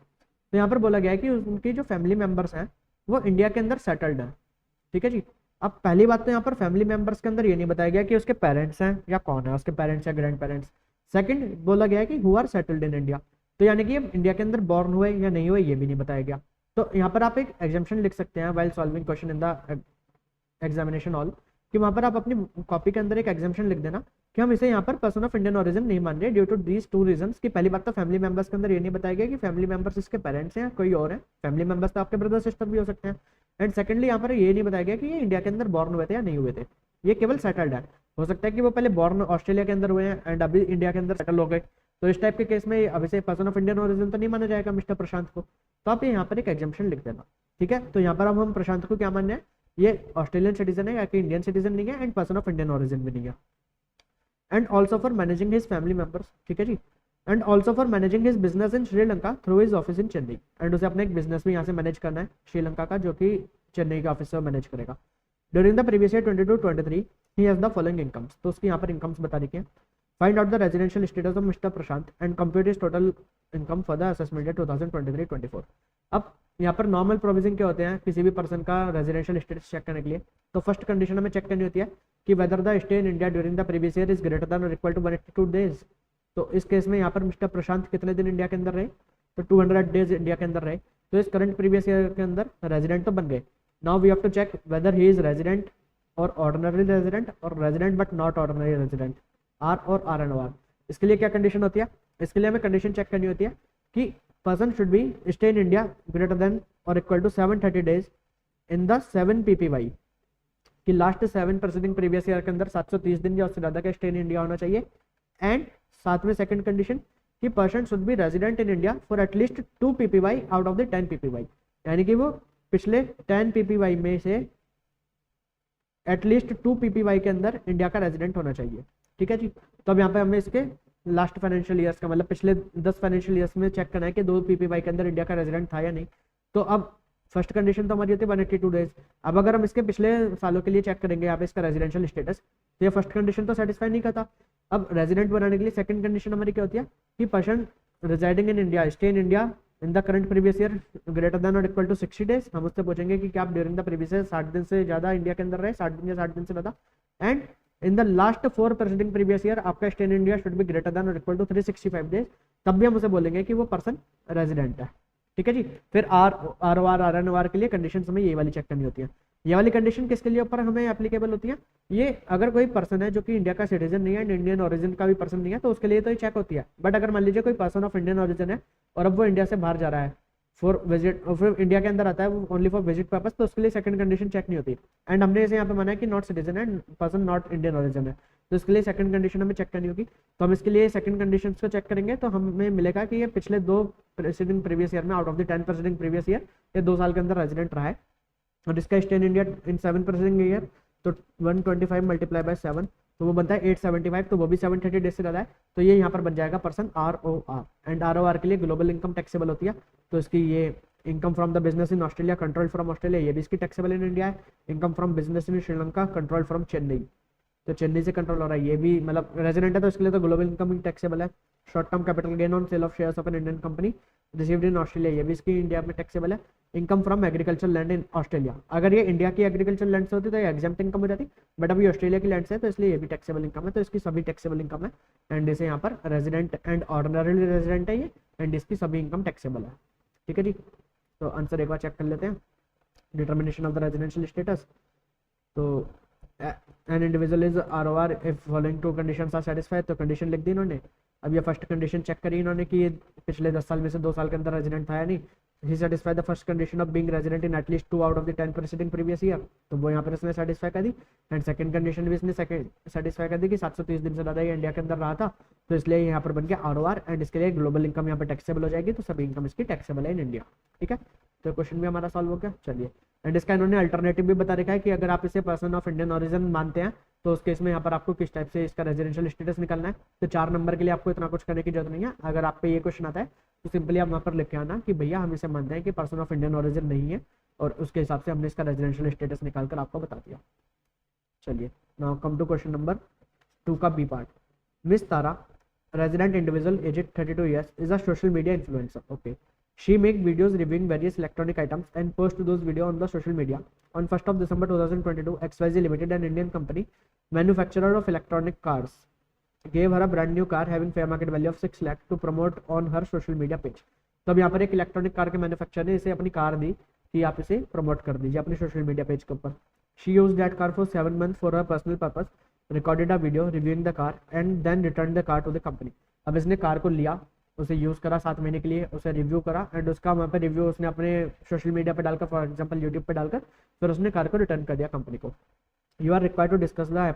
तो यहाँ पर बोला गया है कि उनकी जो फैमिली मेंबर्स हैं वो इंडिया के अंदर सेटल्ड हैं। ठीक है जी, अब पहली बात तो यहाँ पर फैमिली मेंबर्स के अंदर ये नहीं बताया गया कि उसके पेरेंट्स हैं या कौन है, उसके पेरेंट्स या ग्रैंड पेरेंट्स। सेकंड बोला गया है कि who are settled in India, तो यानी कि इंडिया के अंदर बॉर्न हुए या नहीं हुए ये भी नहीं बताया गया। तो यहाँ पर आप एक एग्जाम्पशन लिख सकते हैं while solving question in the examination hall, कि वहाँ पर आप अपनी कॉपी के अंदर एक एग्जाम्पशन लिख देना कि हम इसे यहाँ पर पर्सन ऑफ इंडियन ओरिजिन नहीं मान रहे ड्यू टू दीज 2 रीजंस। की पहली बात तो फैमिली मेंबर्स के अंदर ये नहीं बताया गया कि फैमिली मेंबर्स इसके पेरेंट्स हैं कोई और है, फैमिली मेंबर्स तो आपके ब्रदर सिस्टर भी हो सकते हैं, एंड सेकंडली यहाँ पर ये नहीं बताया गया कि ये इंडिया के अंदर बॉर्न हुए थे या नहीं हुए थे, ये केवल सेटल्ड है। हो सकता है कि वो पहले बॉर्न ऑस्ट्रेलिया के अंदर हुए हैं एंड अभी इंडिया के अंदर सेटल हो गए, तो इस टाइप के केस में अभी से पर्सन ऑफ इंडियन ओरिजिन तो नहीं माना जाएगा मिस्टर प्रशांत को, तो आप यहाँ पर एक एग्जाम्पशन लिख देना, ठीक है। तो यहाँ पर हम प्रशांत को क्या मानना है, ये ऑस्ट्रेलियन सिटीजन है या कि इंडियन सिटीजन नहीं है and person of Indian origin भी नहीं है। And also for managing his family members, ठीक है जी, and also for managing his business in Sri Lanka through his office in Chennai, and उसे अपना एक बिजनेस भी यहाँ से मैनेज करना है श्रीलंका का, जो कि चेन्नई के ऑफिस से मैनेज करेगा। During the previous year 22-23 he has the following incomes, तो उसकी यहाँ पर इनकम्स बता रखी है। Find out the residential status of mister Prashant and compute his total income for the assessment year 2023-24। अब यहाँ पर नॉर्मल प्रोविजन क्या होते हैं किसी भी पर्सन का रेजिडेंशियल स्टेटस चेक करने के लिए, तो फर्स्ट कंडीशन हमें चेक करनी होती है कि whether the stay in India during the previous year is greater than और इक्वल टू 182 डेज। तो इस केस में यहाँ पर मिस्टर प्रशांत कितने दिन इंडिया के अंदर रहे, तो 200 डेज इंडिया के अंदर रहे, तो इस करंट प्रीवियस ईयर के अंदर रेजिडेंट तो बन गए। Now we have to check whether he is resident or ordinary resident or resident but not ordinary resident, R or R and R. इसके लिए क्या कंडीशन होती है, इसके लिए हमें कंडीशन चेक करनी होती है कि person should be stay in India greater than और equal to 730 days in the 7 PPY, कि लास्ट 7 प्रेसिडिंग प्रीवियस ईयर के अंदर 730 दिन या उससे ज़्यादा का स्टे इन इंडिया होना चाहिए। एंड साथ में सेकंड कंडीशन कि person should B resident in India for at least 2 PPY out of the 10 PPY, यानी कि वो पिछले 10 PPY में से एटलीस्ट 2 PPY के अंदर इंडिया का रेजिडेंट होना चाहिए, ठीक है जी। तो अब यहाँ पे हमें इसके लास्ट फाइनेंशियल ईयर्स का मतलब पिछले 10 फाइनेंशियल ईयर्स में चेक करना है कि 2 PPY के अंदर इंडिया का रेजिडेंट था या नहीं। तो अब फर्स्ट कंडीशन तो हमारी होती है 182 डेज। अब अगर हम इसके पिछले सालों के लिए चेक करेंगे यहाँ पे इसका रेजिडेंशियल स्टेटस, तो ये फर्स्ट कंडीशन तो सेटिस्फाई नहीं करता। अब रेजिडेंट बनाने के लिए सेकंड कंडीशन हमारी क्या होती है कि person residing in India stay in India in the current previous year greater than और इक्वल टू 60 डेज। हम उससे पूछेंगे कि क्या आप ड्यूरिंग द प्रीवियस ईयर 60 दिन से ज़्यादा इंडिया के अंदर रहे, 60 दिन या 60 दिन से ज़्यादा। And in the last 4 preceding previous year आपका stay in India should be greater than और इक्वल टू 365 डेज, तब भी हम उसे बोलेंगे कि वो पर्सन रेजिडेंट है, ठीक है जी। फिर आर एन आर के लिए कंडीशन हमें ये वाली चेक करनी होती है। ये वाली कंडीशन किसके लिए ऊपर हमें एप्लीकेबल होती है, ये अगर कोई पर्सन है जो कि इंडिया का सिटीजन नहीं है एंड इंडियन ओरिजिन का भी पर्सन नहीं है तो उसके लिए तो ये चेक होती है। बट अगर मान लीजिए कोई पर्सन ऑफ इंडियन ओरिजिन है और अब वो इंडिया से बाहर जा रहा है फॉर विजिट और फिर इंडिया के अंदर आता है वो ओनली फॉर विजिट पर्पस, तो उसके लिए सेकंड कंडीशन चेक नहीं होती। एंड हमने इसे यहाँ पे माना है कि नॉट सिटीजन है, पर्सन नॉट इंडियन ओरिजिन है, तो इसके लिए सेकंड कंडीशन हमें चेक करनी होगी। तो हम इसके लिए सेकंड कंडीशन को चेक करेंगे तो हमें मिलेगा कि ये पिछले 2 प्रेसिडिंग प्रीवियस ईयर में out of the 10 preceding previous year ये 2 साल के अंदर रेजिडेंट रहा है और इसका stay in India in 7 presiding year, तो 125 मल्टीप्लाई बाय 7 तो वो बनता है 875, तो वो भी 730 डेज से ज़्यादा है, तो ये यहाँ पर बन जाएगा पर्सन ROR। एंड ROR के लिए ग्लोबल इनकम टैक्सेबल होती है, तो इसकी ये income from the business in Australia control from Australia ये भी इसकी टैक्सेबल इन इंडिया है। Income from business in Sri Lanka control from Chennai, तो चेन्नई से कंट्रोल हो रहा है, ये भी मतलब रेजिडेंट है तो इसके लिए तो ग्लोबल इनकम टैक्सेबल है। Short term capital gain on sale of shares of an Indian company received in Australia ये भी इसकी इंडिया में टैक्सेबल है। Income from agriculture land in Australia, अगर ये इंडिया की एग्रीकल्चर लैंड से होती तो ये एग्जाम्प्ट इनकम हो जाती, बट अभी ऑस्ट्रेलिया की लैंड से है तो इसलिए ये भी टैक्सेबल इनकम है, तो इसकी सभी टैक्सेबल इनकम है। एंड इसे यहाँ पर रेजिडेंट एंड ऑर्डिनरी रेजिडेंट है ये, एंड इसकी सभी इनकम टैक्सेबल है, ठीक है जी। तो आंसर एक बार चेक कर लेते हैं, determination of the residential status. तो an individual is ROR if following 2 conditions are satisfied, तो कंडीशन लिख दी इन्होंने। अब ये फर्स्ट कंडीशन चेक करी इन्होंने कि ये पिछले 10 साल में से 2 साल के अंदर रेजिडेंट था या नहीं। He satisfy the first condition of being resident in at least 2 out of the 10 preceding previous year, तो वो यहाँ पर इसने सेटिस्फाई कर दी। एंड सेकंड कंडीशन भी इसने सेटिस्फाई कर दी कि 730 दिन से ज़्यादा ये इंडिया के अंदर रहा था, तो इसलिए यहाँ पर बन गया ROR। एंड इसके लिए ग्लोबल इनकम यहाँ पर टैक्सेबल हो जाएगी, तो सभी इनकम इसकी टैक्सेबल है इन इंडिया, ठीक है। तो क्वेश्चन भी हमारा सॉल्व हो गया। चलिए, एंड इसका इन्होंने अल्टरनेटिव भी बता रखा है कि अगर आप इसे पर्सन ऑफ इंडियन ओरिजिन मानते हैं तो उस केस में यहाँ पर आपको किस टाइप से इसका रेजिडेंशियल स्टेटस निकालना है। तो 4 नंबर के लिए आपको इतना कुछ करने की जरूरत नहीं है। अगर आप पे ये क्वेश्चन आता है तो सिंपली आप वहाँ पर लिख के आना कि भैया हम इसे मानते हैं कि पर्सन ऑफ इंडियन ओरिजिन नहीं है, और उसके हिसाब से हमने इसका रेजिडेंशियल स्टेटस निकाल कर आपको बता दिया। चलिए, now come to question number 2 का B part. Miss Tara, resident individual aged 32 years, is a social media influencer. Okay, she make videos reviewing various electronic items and post those video on the social media. On 1st of December 2022, XYZ Limited, an Indian company manufacturer of electronic cars, gave her a brand new car having fair market value of 6 lakh to promote on her social media page. तो अब यहाँ पर एक electronic car के manufacturer ने इसे अपनी car दी कि आप इसे प्रमोट कर दीजिए अपने सोशल मीडिया पेज के ऊपर। She used that car for 7 months for her personal purpose, recorded a video reviewing the car and then returned the car to the company. अब इसने कार को लिया उसे यूज़ करा 7 महीने के लिए, उसे रिव्यू करा एंड उसका वहाँ पे रिव्यू उसने अपने सोशल मीडिया पे डालकर, फॉर एग्जांपल यूट्यूब पे डालकर, फिर उसने कार को रिटर्न कर दिया कंपनी को। You are required to discuss the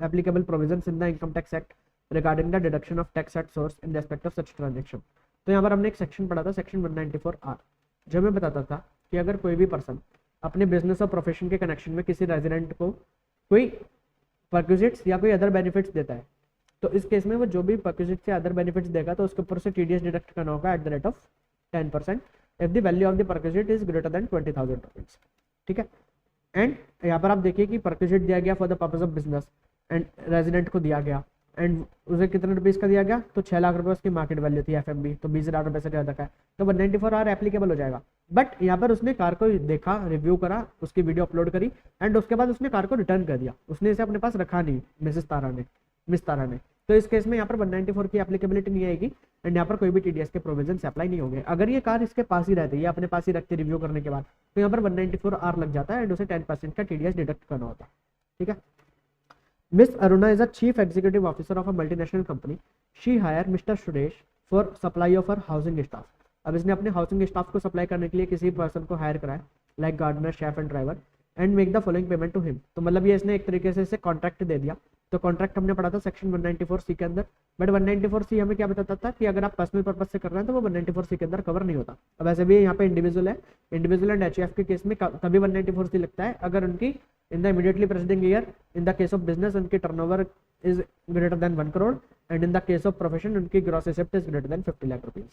applicable provisions in the income tax act regarding the deduction of tax at source in respect of such transaction. तो यहाँ पर हमने एक सेक्शन पढ़ा था, सेक्शन 194R, जो हमें बताता था कि अगर कोई भी पर्सन अपने बिजनेस और प्रोफेशन के कनेक्शन में किसी रेजिडेंट को कोई परक्विजिट्स या कोई अदर बेनिफिट्स देता है, तो इस केस में वो जो भी परक्विजिट्स या अदर बेनिफिट्स देगा तो उसके ऊपर से टीडीएस डिडक्ट करना होगा eight the rate of 10% if the value of the perquisite is greater then 20,000 rupees. ठीक है, एंड यहाँ पर आप देखिए कि परक्विजिट दिया गया for the purpose of business and resident को दिया गया, एंड उसे कितने रुपीज़ का दिया गया, तो 6 लाख रुपए उसकी मार्केट वैल्यू थी एफएमबी, तो 20,000 रुपए से ज़्यादा का है, तो 194R एप्लीकेबल हो जाएगा। बट यहाँ पर उसने कार को देखा, रिव्यू करा, उसकी वीडियो अपलोड करी एंड उसके बाद उसने कार को रिटर्न कर दिया, उसने इसे अपने पास रखा नहीं मिस तारा ने, तो इस केस में यहाँ पर 194 की एप्लीकेबिलिटी नहीं आएगी एंड यहाँ पर कोई भी टीडीएस के प्रोविजन अप्लाई नहीं होंगे। अगर ये कार इसके पास ही रहती है, अपने पास ही रखती रिव्यू करने के बाद, तो यहाँ पर 194R लग जाता है एंड उसे 10% का टीडीएस डिडक्ट करना होता है। ठीक है, Miss Aruna is a chief executive officer of a multinational company. She hired Mr. Suresh for supply of her housing staff. अब इसने अपने हाउसिंग स्टाफ को सप्लाई करने के लिए किसी पर्सन को हायर कराया, like gardener, chef and driver, and make the following payment to him. तो मतलब ये इसने एक तरीके से इसे कॉन्ट्रैक्ट दे दिया। तो कॉन्ट्रैक्ट हमने पढ़ा था सेक्शन 194C के अंदर, बट 194C हमें क्या बताता था कि अगर आप पर्सनल पर्पज से कर रहे हैं तो वो 194C के अंदर कवर नहीं होता। अब ऐसे भी यहाँ पे इंडिविजुअल है, इंडिविजुअल एंड एचयूएफ के केस में तभी 194C लगता है अगर उनकी in the immediately preceding year in the case of business उनकी turnover is greater than 1 crore and in the case of profession उनकी gross asset is greater than 50 lakh rupees.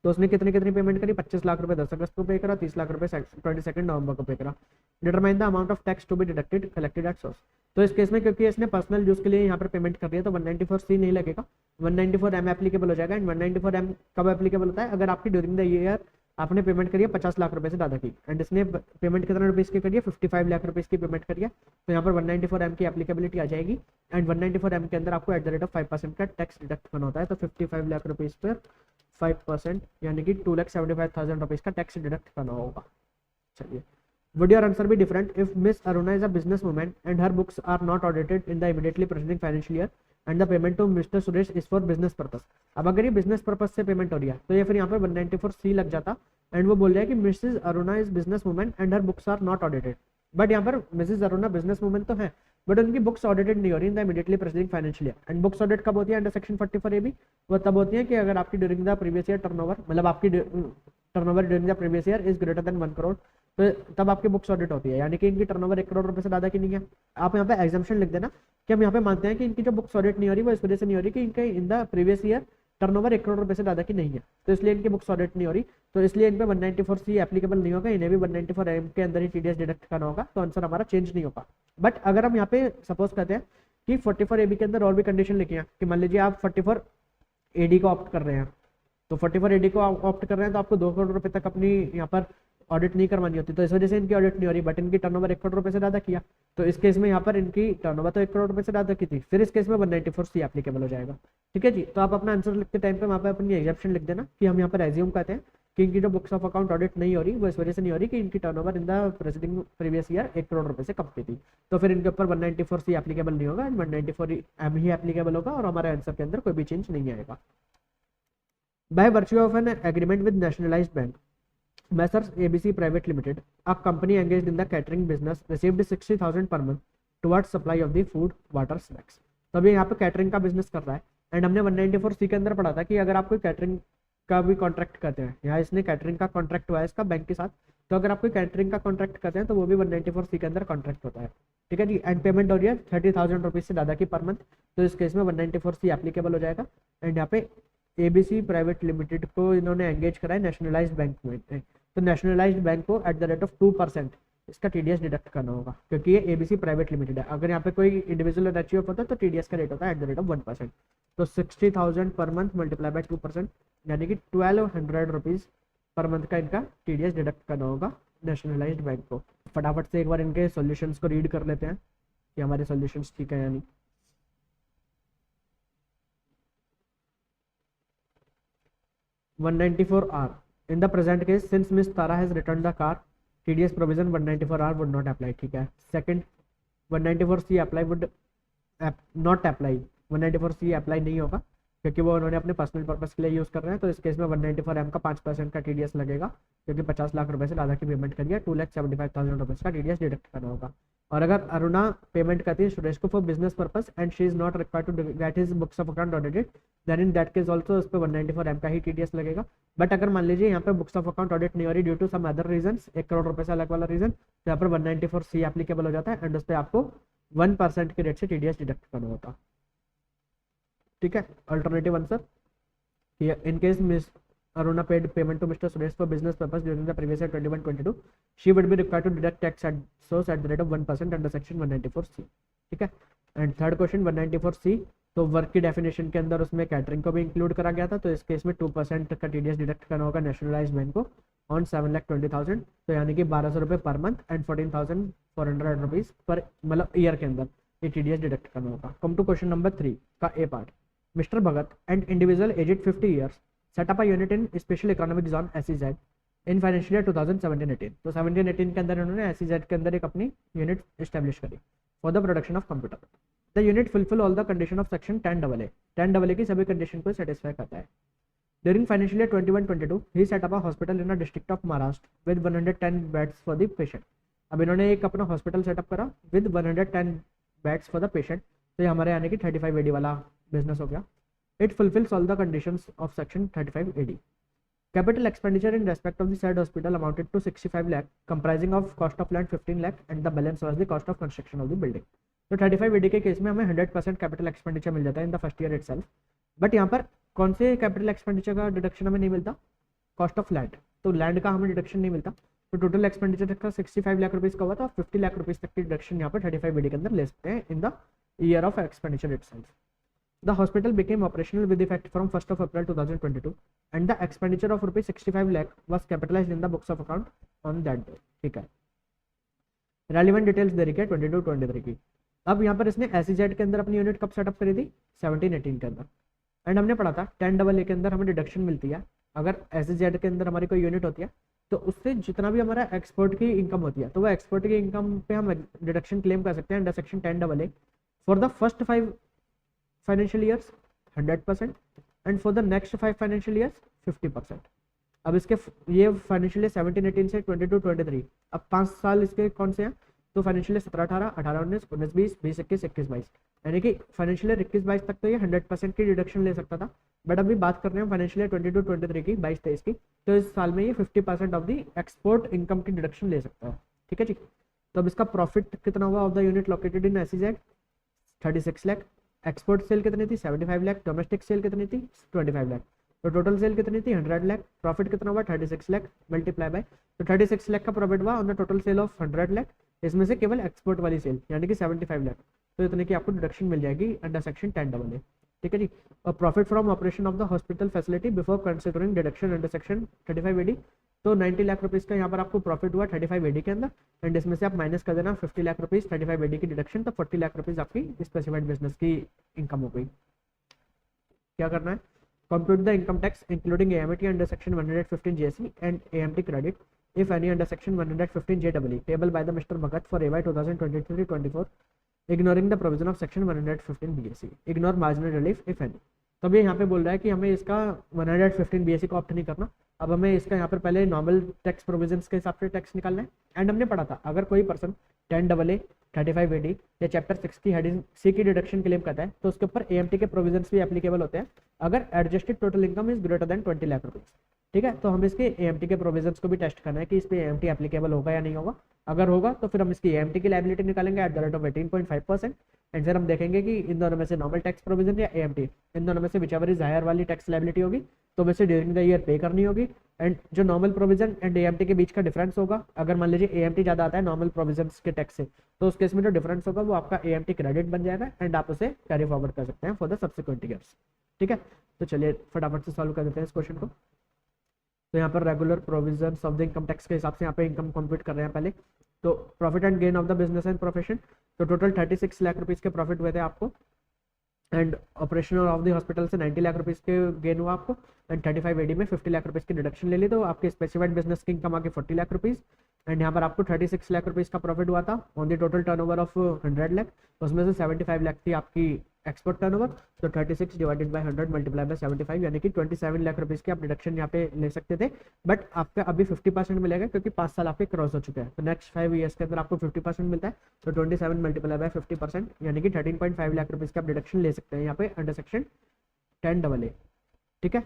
तो उसने कितनी पेमेंट करी, 25 लाख रुपए 10 अगस्त को पे करा, 30 लाख रुपए 22 नवंबर को पे करा। Determine the amount of tax to be deducted collected at source. तो इस केस में क्योंकि इसने पर्सनल यूज के लिए यहाँ पर पेमेंट कर रही है तो 194C नहीं लगेगा, 194M एप्लीकेबल हो जाएगा। एंड 194M कब एप्लीकेबल होता है, अगर आपकी ड्यूरिंग द ईयर आपने पेमेंट करी है 50 लाख रुपए से ज़्यादा की, एंड इसने पेमेंट कितने रुपीज़ की करी है, 55 लाख रुपीज़ की पेमेंट करी है, तो यहाँ पर 194M की एप्लीकेबिलिटी आ जाएगी। एंड 194M के अंदर आपको एट द रेट ऑफ 5% का टैक्स डिडक्ट करना होता है, तो 55 लाख रुपीज़ पर 5% यानी कि 2,75,000 रुपीज़ का टैक्स डिडक्ट करना होगा। चलिए, would your answer be different if Miss Aruna is a businesswoman and her books are not audited in the immediately preceding financial year and the payment to Mr. Suresh is for business purpose? अब अगर ये business purpose से payment हो रही है तो ये फिर यहाँ पर 194C लग जाता एंड वो बोल रहा है कि Mrs Aruna is business woman and her books are not audited. But यहाँ पर मिसेज अरुणा बिजनेस वुमन तो है बट उनकी बुक्स ऑडिटेड नहीं हो रही इन the immediately presiding financial year. And books audit कब होती है अंडर सेक्शन 44AB, वो तब होती है कि अगर आपकी during the previous year turnover, मतलब आपकी turnover during the previous year is greater than 1 crore, तो तब आपकी बुक्स ऑडिट होती है, यानी कि इनकी टर्नओवर 1 करोड़ रुपए से ज़्यादा की नहीं है। आप यहाँ पे एग्जाम्पशन लिख देना कि हम यहाँ पे मानते हैं कि इनकी जो बुक्स ऑडिट नहीं हो रही वो इस वजह से नहीं हो रही कि इनके in the previous year turnover 1 crore रुपए से ज़्यादा की नहीं है, तो इसलिए इनकी बुक्स ऑडिट नहीं हो रही, तो इसलिए इन पे 194C एप्लीकेबल नहीं होगा, इन्हें भी 194M के अंदर ही टीडीएस डिडक्ट करना होगा, तो आंसर हमारा चेंज नहीं होगा। बट अगर हम यहाँ पे सपोज करते हैं कि 44AB के अंदर और भी कंडीशन लिखी है कि मान लीजिए आप 44AD को ऑप्ट कर रहे हैं, तो 44AD को ऑप्ट कर रहे हैं तो आपको 2 करोड़ रुपए तक अपनी यहाँ पर ऑडिट नहीं करवानी होती, तो इस वजह से इनकी ऑडिट नहीं हो रही, बट इनकी टर्नओवर 1 करोड़ रुपए से ज़्यादा किया, तो इस केस में यहाँ पर इनकी टर्नओवर तो 1 करोड़ रुपए से ज़्यादा की थी, फिर इस केस में 194C एप्लीकेबल हो जाएगा। ठीक है जी, तो आप अपना आंसर लिखते टाइम पे वहाँ पर अपनी एग्जेप्शन लिख देना कि हम यहाँ पर एज्यूम करते हैं कि इनकी जो बुक्स ऑफ अकाउंट ऑडिट नहीं हो रही वो इस वजह से नहीं हो रही कि इनकी turnover in the presiding previous year 1 crore रुपए से कम की थी, तो फिर इनके ऊपर 194C एप्लीकेबल नहीं होगा, 194M ही एप्लीकेबल होगा और हमारे आंसर के अंदर कोई भी चेंज नहीं आएगा। By virtue of an agreement with nationalised bank, Messrs ABC Private Limited, a company engaged in the catering business, received 60,000 per month towards supply of the food, water, snacks. तो अभी यहाँ पे कैटरिंग का business कर रहा है and हमने 194C के अंदर पढ़ा था कि अगर आप कोई कैटरिंग का भी कॉन्ट्रैक्ट करते हैं, यहाँ इसने कैटरिंग का कॉन्ट्रैक्ट हुआ है इसका बैंक के साथ, तो अगर आप कोई कैटरिंग का कॉन्ट्रैक्ट करते हैं तो वो भी 194C के अंदर कॉन्ट्रैक्ट होता है। ठीक है जी, एंड पेमेंट हो रही है 30,000 रुपीज़ से ज़्यादा की पर मंथ, तो इस केस में 194C एप्लीकेबल हो जाएगा। एंड यहाँ पे ABC प्राइवेट लिमिटेड को इन्होंने एंगेज करा है नेशनलाइज्ड बैंक में, तो नेशनलाइज्ड बैंक को एट द रेट ऑफ 2% इसका टीडीएस डिडक्ट करना होगा क्योंकि ये ABC प्राइवेट लिमिटेड है। अगर यहाँ पे कोई इंडिविजुअल एचयूएफ होता है तो टीडीएस का रेट होता है एट द रेट ऑफ 1%, तो 60,000 पर मंथ मल्टीप्लाई बाय 2% यानी कि 1,200 रुपीज़ पर मंथ का इनका टीडीएस डिडक्ट करना होगा नेशनलाइज्ड बैंक को। फटाफट से एक बार इनके सॉल्यूशंस को रीड कर लेते हैं कि हमारे सॉल्यूशंस ठीक है या नहीं। (194R) In the present case, since Miss Tara has returned the car, TDS provision 194R would not apply. ठीक है। Second, 194C apply would not apply. 194C apply नहीं होगा क्योंकि वो उन्होंने अपने पर्सनल पर्पस के लिए यूज़ कर रहे हैं। तो इस केस में 194M का 5% का TDS लगेगा, क्योंकि 50 लाख रुपए से ज़्यादा की पेमेंट करिए, 2,75,000 रुपीज़ का TDS डिडक्ट करना होगा। और अगर अरुणा पेमेंट करती है सुरेश को for business purpose and she is not required to get his books of account audited, then in that case also उस पर 194M का ही TDS लगेगा। बट अगर मान लीजिए यहाँ पे बुक्स ऑफ अकाउंट ऑडिट नहीं हो रही due to some other reason, 1 crore रुपए से अलग वाला रीजन, तो यहाँ पर 194C एप्लीकेबल हो जाता है एंड उस पर आपको 1% के रेट से TDS डिडक्ट करना होता। ठीक है, alternative answer in case miss Aruna paid payment to Mr. Suresh for business purpose during the previous year 21-22, she would be required to deduct tax at source at the rate of 1% under section 194C। ठीक है, and third question 194C, तो work की definition के अंदर उसमें catering को भी include करा गया था, तो इस केस में 2% का TDS डिडक्ट करना होगा नेशनलाइज मैन को ऑन 7,20,000, तो यानी कि 1,200 रुपये पर मंथ एंड 14,400 रुपीज़ पर मतलब ईयर के अंदर ये TDS डिडक्ट करना होगा। कम टू क्वेश्चन नंबर 3 का A part. Mister Bhagat and individual aged 50 years set up a unit in special economic zone SEZ in financial year 2017-18, तो 17-18 के अंदर उन्होंने SEZ के अंदर एक अपनी यूनिट इस्टेब्लिश करी for the production of computer. The unit fulfil all the condition of section 10AA, 10AA की सभी कंडीशन को सेटिस्फाई करता है। During financial year 21-22 he set up a hospital in a district of Maharashtra with 110 beds for the patient. अब इन्होंने एक अपना hospital setup करा with 110 beds for the patient, तो ये हमारे यानी कि 35 AD वाला बिजनेस हो गया। It fulfills all the conditions of section 35 AD. Capital expenditure in respect of the said hospital amounted to 65 lakh, comprising of cost of land 15 lakh and the balance was the cost of construction of the building. तो 35 AD के case में हमें 100% capital expenditure मिल जाता है in the first year itself. But यहाँ पर कौन से कैपिटल एक्सपेंडिचर का डिडक्शन हमें नहीं मिलता? कॉस्ट ऑफ लैंड, तो लैंड का हमें डिडक्शन नहीं मिलता। तो टोटल एक्सपेंडिचर का 65 लाख रुपीज़ का हुआ था, 50 लाख रुपीज़ तक की डिडक्शन यहाँ पर 35 AD के अंदर ले सकते हैं in the year of expenditure itself. The hospital became operational with effect from 1st of April 2022 and the expenditure of rupees 65 lakh was capitalized in the books of account on that day। ठीक है, relevant details दे रही है 22-23 की। अब यहाँ पर इसने SEZ के अंदर अपनी यूनिट कब सेटअप करी थी? 17-18 के अंदर। एंड हमने पढ़ा था 10AA के अंदर हमें डिडक्शन मिलती है अगर SEZ के अंदर हमारी कोई यूनिट होती है, तो उससे जितना भी हमारा एक्सपोर्ट की इनकम होती है, तो वो एक्सपोर्ट की इनकम पे हम डिडक्शन क्लेम कर सकते हैं under section 10AA for the first 5 financial years 100% and for the next 5 financial years 50%। अब इसके ये फाइनेंशियल ईयर 17-18 से 22-23, अब 5 साल इसके कौन से हैं? तो फाइनेंशियल ईयर 17-18, 18-19, 19-20, 20-21, 21-22, यानी कि फाइनेंशियल ईयर 21-22 तक तो ये 100% की डिडक्शन ले सकता था। बट अभी बात कर रहे हैं फाइनेंशियल ईयर 22-23 की, 22-23 की, तो इस साल में ये 50% ऑफ द एक्सपोर्ट इनकम की डिडक्शन ले सकता है। ठीक है जी, तो अब इसका प्रॉफिट कितना हुआ of the unit located in SEZ? 36 lakh. Export cell कितनी थी? 75 लाख। डोमेस्टिक सेल कितनी थी? 25 लाख। तो टोटल सेल कितनी थी? 100 लाख। प्रॉफिट कितना हुआ? 36 लाख मल्टीप्लाई बाय, तो 36 लाख का प्रॉफिट हुआ on the total sale of 100 lakh, इसमें से केवल एक्सपोर्ट वाली सेल यानी कि 75 लाख, तो इतने की आपको डिडक्शन मिल जाएगी अंडर सेक्शन 10AA। ठीक है जी, और profit from operation of the hospital facility before considering deduction under section 35 AD, तो 90 लाख रुपीज़ का यहाँ पर आपको प्रॉफिट हुआ 35 AD के अंदर, एंड इसमें से आप माइनस कर देना 50 लाख रुपीज़ 35 AD की डिडक्शन, तो 40 लाख रुपीज़ आपकी स्पेसिफाइड बिजनेस की इनकम हो गई। क्या करना है? Compute the income tax including AMT under section 115 JSC and AMT credit if any under section 115 JEE payable by the Mr. Bhagat for AY 2023-24 ignoring the provision of section 115 BSc, ignore marginal relief if any। तो अभी यहाँ पे बोल रहा है कि हमें इसका 115 BSc को ऑप्ट नहीं करना, अब हमें इसका यहाँ पर पहले नॉर्मल टैक्स प्रोविजंस के हिसाब से टैक्स निकालना है। एंड हमने पढ़ा था अगर कोई पर्सन 10AA 35 AD या चैप्टर 6 की हेडिंग C की डिडक्शन क्लेम करता है तो उसके ऊपर AMT के प्रोविजंस भी एप्लीकेबल होते हैं अगर adjusted total income is greater then 20 lakh rupees. ठीक है, तो हम इसके AMT के प्रोविजंस को भी टेस्ट करना है कि इस पे AMT एप्लीकेबल होगा या नहीं होगा। अगर होगा तो फिर हम इसकी AMT की लायबिलिटी निकालेंगे eight the rate of 18.5%, and फिर हम देखेंगे कि इन दोनों में से नॉर्मल टैक्स प्रोविजन या AMT, इन दोनों में से विचएवर इज हायर वाली टैक्स लायबिलिटी होगी तो वैसे ड्यूरिंग द ईयर पे करनी होगी। एंड जो नॉर्मल प्रोविजन एंड AMT के बीच का डिफरेंस होगा, अगर मान लीजिए AMT ज़्यादा आता है नॉर्मल प्रोविजन के टैक्स से, तो उस केस में जो डिफरेंस होगा वो आपका AMT क्रेडिट बन जाएगा एंड आप उसे कैरी फॉरवर्ड कर सकते हैं फॉर द सब्सिक्वेंट ईयर्स। ठीक है, तो चलिए फटाफट से सॉल्व कर देते हैं इस क्वेश्चन को। तो यहाँ पर regular provisions of the income tax के हिसाब से यहाँ पे इनकम कंप्यूट कर रहे हैं पहले। तो profit and gain of the business and profession, तो टोटल 36 लाख रुपीज़ के प्रॉफिट हुए थे आपको, and operation of the hospital से 90 लाख रुपीज़ के गेन हुआ आपको, एंड 35 AD में 50 लाख रुपीज़ की डिडक्शन ले ली तो आपके स्पेसिफाइड बिजनेस की इनकम आ गई 40 लाख रुपीज़, एंड यहाँ पर आपको 36 लाख रुपीज़ का प्रॉफिट हुआ था on the total turnover of 100 lakh, उसमें से 75 लाख थी आपकी एक्सपोर्ट टर्नओवर, तो 36 डिवाइडेड बाय 100 मल्टीप्लाई बाय 75 यानी कि 27 लाख रुपीज़ की आप डिडक्शन यहाँ पे ले सकते थे, बट आपका अभी 50% मिलेगा क्योंकि 5 साल आपके क्रॉस हो चुके हैं, तो नेक्स्ट 5 ईयर्स के अंदर आपको 50% मिलता है, तो 27 मल्टीप्लाई बाय 50% यानी कि 13.5 लाख रुपीज़ की आप डिडक्शन ले सकते हैं यहाँ पे अंडर सेक्शन 10AA। ठीक है,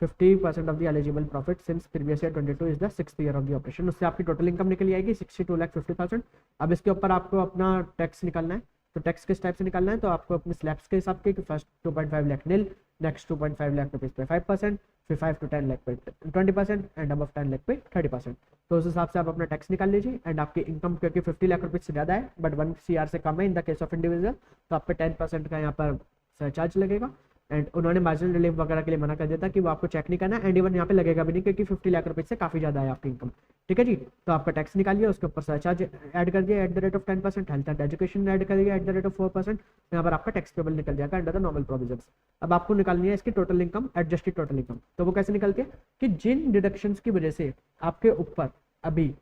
50% of the eligible profit since previous year 22 is the 6th year of the operation, उससे आपकी टोटल इनकम निकली आएगी 62,50,000। अब इसके ऊपर आपको अपना टैक्स निकालना है, तो टैक्स किस टाइप से निकालना है, तो आपको अपने स्लैब्स के हिसाब के फर्स्ट 2.5 लाख नील, नेक्स्ट 2.5 लाख रुपीज़ पे 5%, फिर 5 to 10 लाख पे 20% एंड अबव 10 लाख पे 30%, तो उस हिसाब से आप अपना टैक्स निकाल लीजिए। एंड आपकी इनकम क्योंकि 50 लाख रुपीज़ से ज़्यादा है बट 1 CR से कम है इन द केस ऑफ इंडिविजुअल, तो आप पे 10% का यहाँ पर सरचार्ज लगेगा। एंड उन्होंने मार्जिनल रिलीफ वगैरह के लिए मना कर दिया था कि वो आपको चेक नहीं करना, एंड इवन यहाँ पे लगेगा भी नहीं क्योंकि 50 लाख रुपए से काफ़ी ज़्यादा है आपकी इनकम। ठीक है जी, तो आपका टैक्स निकालिए, उसके ऊपर सरचार्ज ऐड कर दिया eight the rate of 10%, health and education add कर दिया एट द रेट ऑफ 4%, यहाँ पर आपका टैक्स पेबल निकल जाएगा अंडर द नॉर्मल प्रोविजंस। अब आपको निकालनी है इसकी total income, adjusted total income, तो वो कैसे निकलती है कि जिन डिडक्शंस की वजह से आपके ऊपर अभी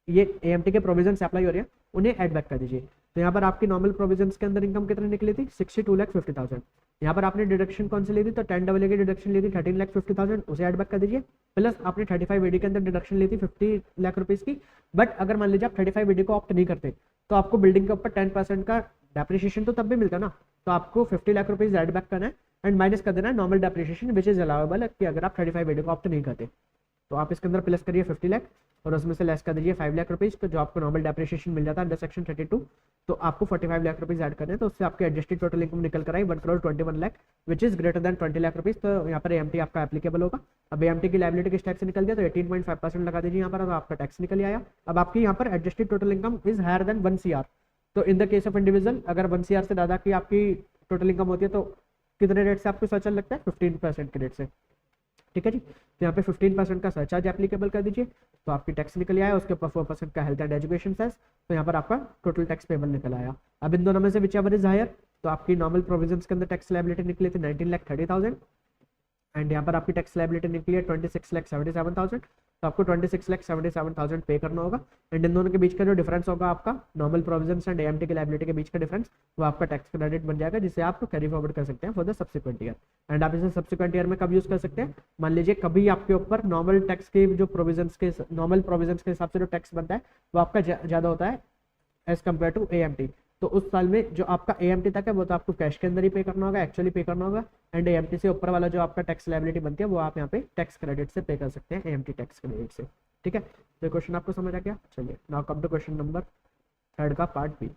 ये AMT के प्रोविजन से अप्लाई हो रही है उन्हें ऐड बैक कर दीजिए। तो यहाँ पर आपकी नॉर्मल प्रोविजंस के अंदर इनकम कितनी निकली थी 62,50,000, यहाँ पर आपने डिडक्शन कौन सी ली थी, तो 10AA की डिडक्शन ली थी 13,50,000, उसे ऐड बैक कर दीजिए, प्लस आपने 35AD के अंदर डिडक्शन ली थी 50 लाख रुपीज़ की। बट अगर मान लीजिए आप 35AD को ऑप्ट नहीं करते तो आपको बिल्डिंग के ऊपर 10% का डेप्रिसिएशन तो तब भी मिलता ना, तो आपको 50 लाख रुपीज़ ऐड बैक करना है एंड माइनस कर देना है normal depreciation which is allowable कि अगर आप 35AD को ऑप्ट नहीं करते, तो आप इसके अंदर प्लस करिए 50 लाख और उसमें से लेस कर दीजिए 5 लाख रुपीज़, तो जो आपको नॉर्मल डेप्रिसिएशन मिल जाता है अंडर सेक्शन 32, तो आपको 45 लाख रुपीज़ ऐड करने हैं, तो उससे आपके एडजस्टेड टोटल इनकम निकल कर आई 1,21 lakh which is greater then 20 lakh rupees, तो यहाँ पर AMT आपका एप्लीकेबल होगा। अब AMT की लायबिलिटी किस टाइप से निकल गया, तो 18.5% लगा दीजिए यहाँ पर, तो आपका टैक्स निकल आया। अब आपकी यहाँ पर adjusted total income is higher than 1 CR, तो in the case of individual अगर 1 CR से ज़्यादा की आपकी टोटल इनकम होती है तो कितने रेट से आपको सरचार्ज लगता है, 15% के रेट से। ठीक है जी, तो यहाँ पे 15% का सरचार्ज एप्लीकेबल कर दीजिए, तो आपकी टैक्स निकल आया, उसके ऊपर 4% का हेल्थ एंड एजुकेशन सेस, तो यहाँ पर आपका टोटल टैक्स पेबल निकल आया। अब इन दोनों में से विच एवर इज हायर, तो आपकी नॉर्मल प्रोविजंस के अंदर टैक्स लायबिलिटी निकली थी 19,30,000 एंड यहाँ पर आपकी टैक्स लायबिलिटी निकली है 26,77,000, तो आपको 26,77,000 पे करना होगा। एंड इन दोनों के बीच का जो डिफरेंस होगा आपका नॉर्मल प्रोविजंस एंड AMT की लायबिलिटी के बीच का डिफरेंस, वो आपका टैक्स क्रेडिट बन जाएगा जिसे आप कैरी फॉरवर्ड कर सकते हैं for the subsequent year. And आप इसे सब्सिक्वेंट ईयर में कब यूज कर सकते हैं, मान लीजिए कभी आपके ऊपर नॉर्मल टैक्स के जो प्रोविजंस के नॉर्मल प्रोविजंस के हिसाब से जो टैक्स बनता है वो आपका ज़्यादा होता है एज कम्पेयर टू AMT, तो उस साल में जो आपका AMT तक है वो तो आपको कैश के अंदर ही पे करना होगा, एक्चुअली पे करना होगा, एंड AMT से ऊपर वाला जो आपका टैक्स लायबिलिटी बनती है वो आप यहाँ पे टैक्स क्रेडिट से पे कर सकते हैं, AMT टैक्स क्रेडिट से। ठीक है, तो क्वेश्चन आपको समझ आ गया। चलिए now come to question number third का part B.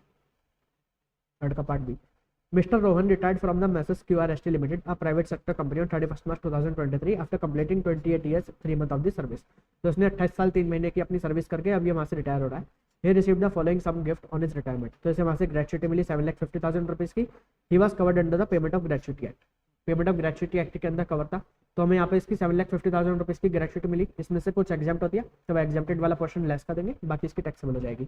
Mr. Rohan retired from the Messrs QRST Limited, a private sector company on 31st March 2023 after completing 28 years 3 months of the service. तो उसने 28 साल 3 महीने की अपनी सर्विस करके अब ये वहाँ से रिटायर हो रहा है। He received the following some gift on his retirement. तो इसे वहाँ से ग्रेचुटी मिली 7,50,000 रुपीज़ की। He was covered under the Payment of Gratuity Act. Payment of gratuity act के अंदर कवर था, तो हमें यहाँ पे इसकी 7,50,000 रुपीज़ की ग्रेचुटी मिली, इसमें से कुछ एग्जाम्प्ट होती है तो वह एग्जाम्प्टेड वाला पोर्शन लेस कर देंगे, बाकी इसकी टैक्सेबल हो जाएगी।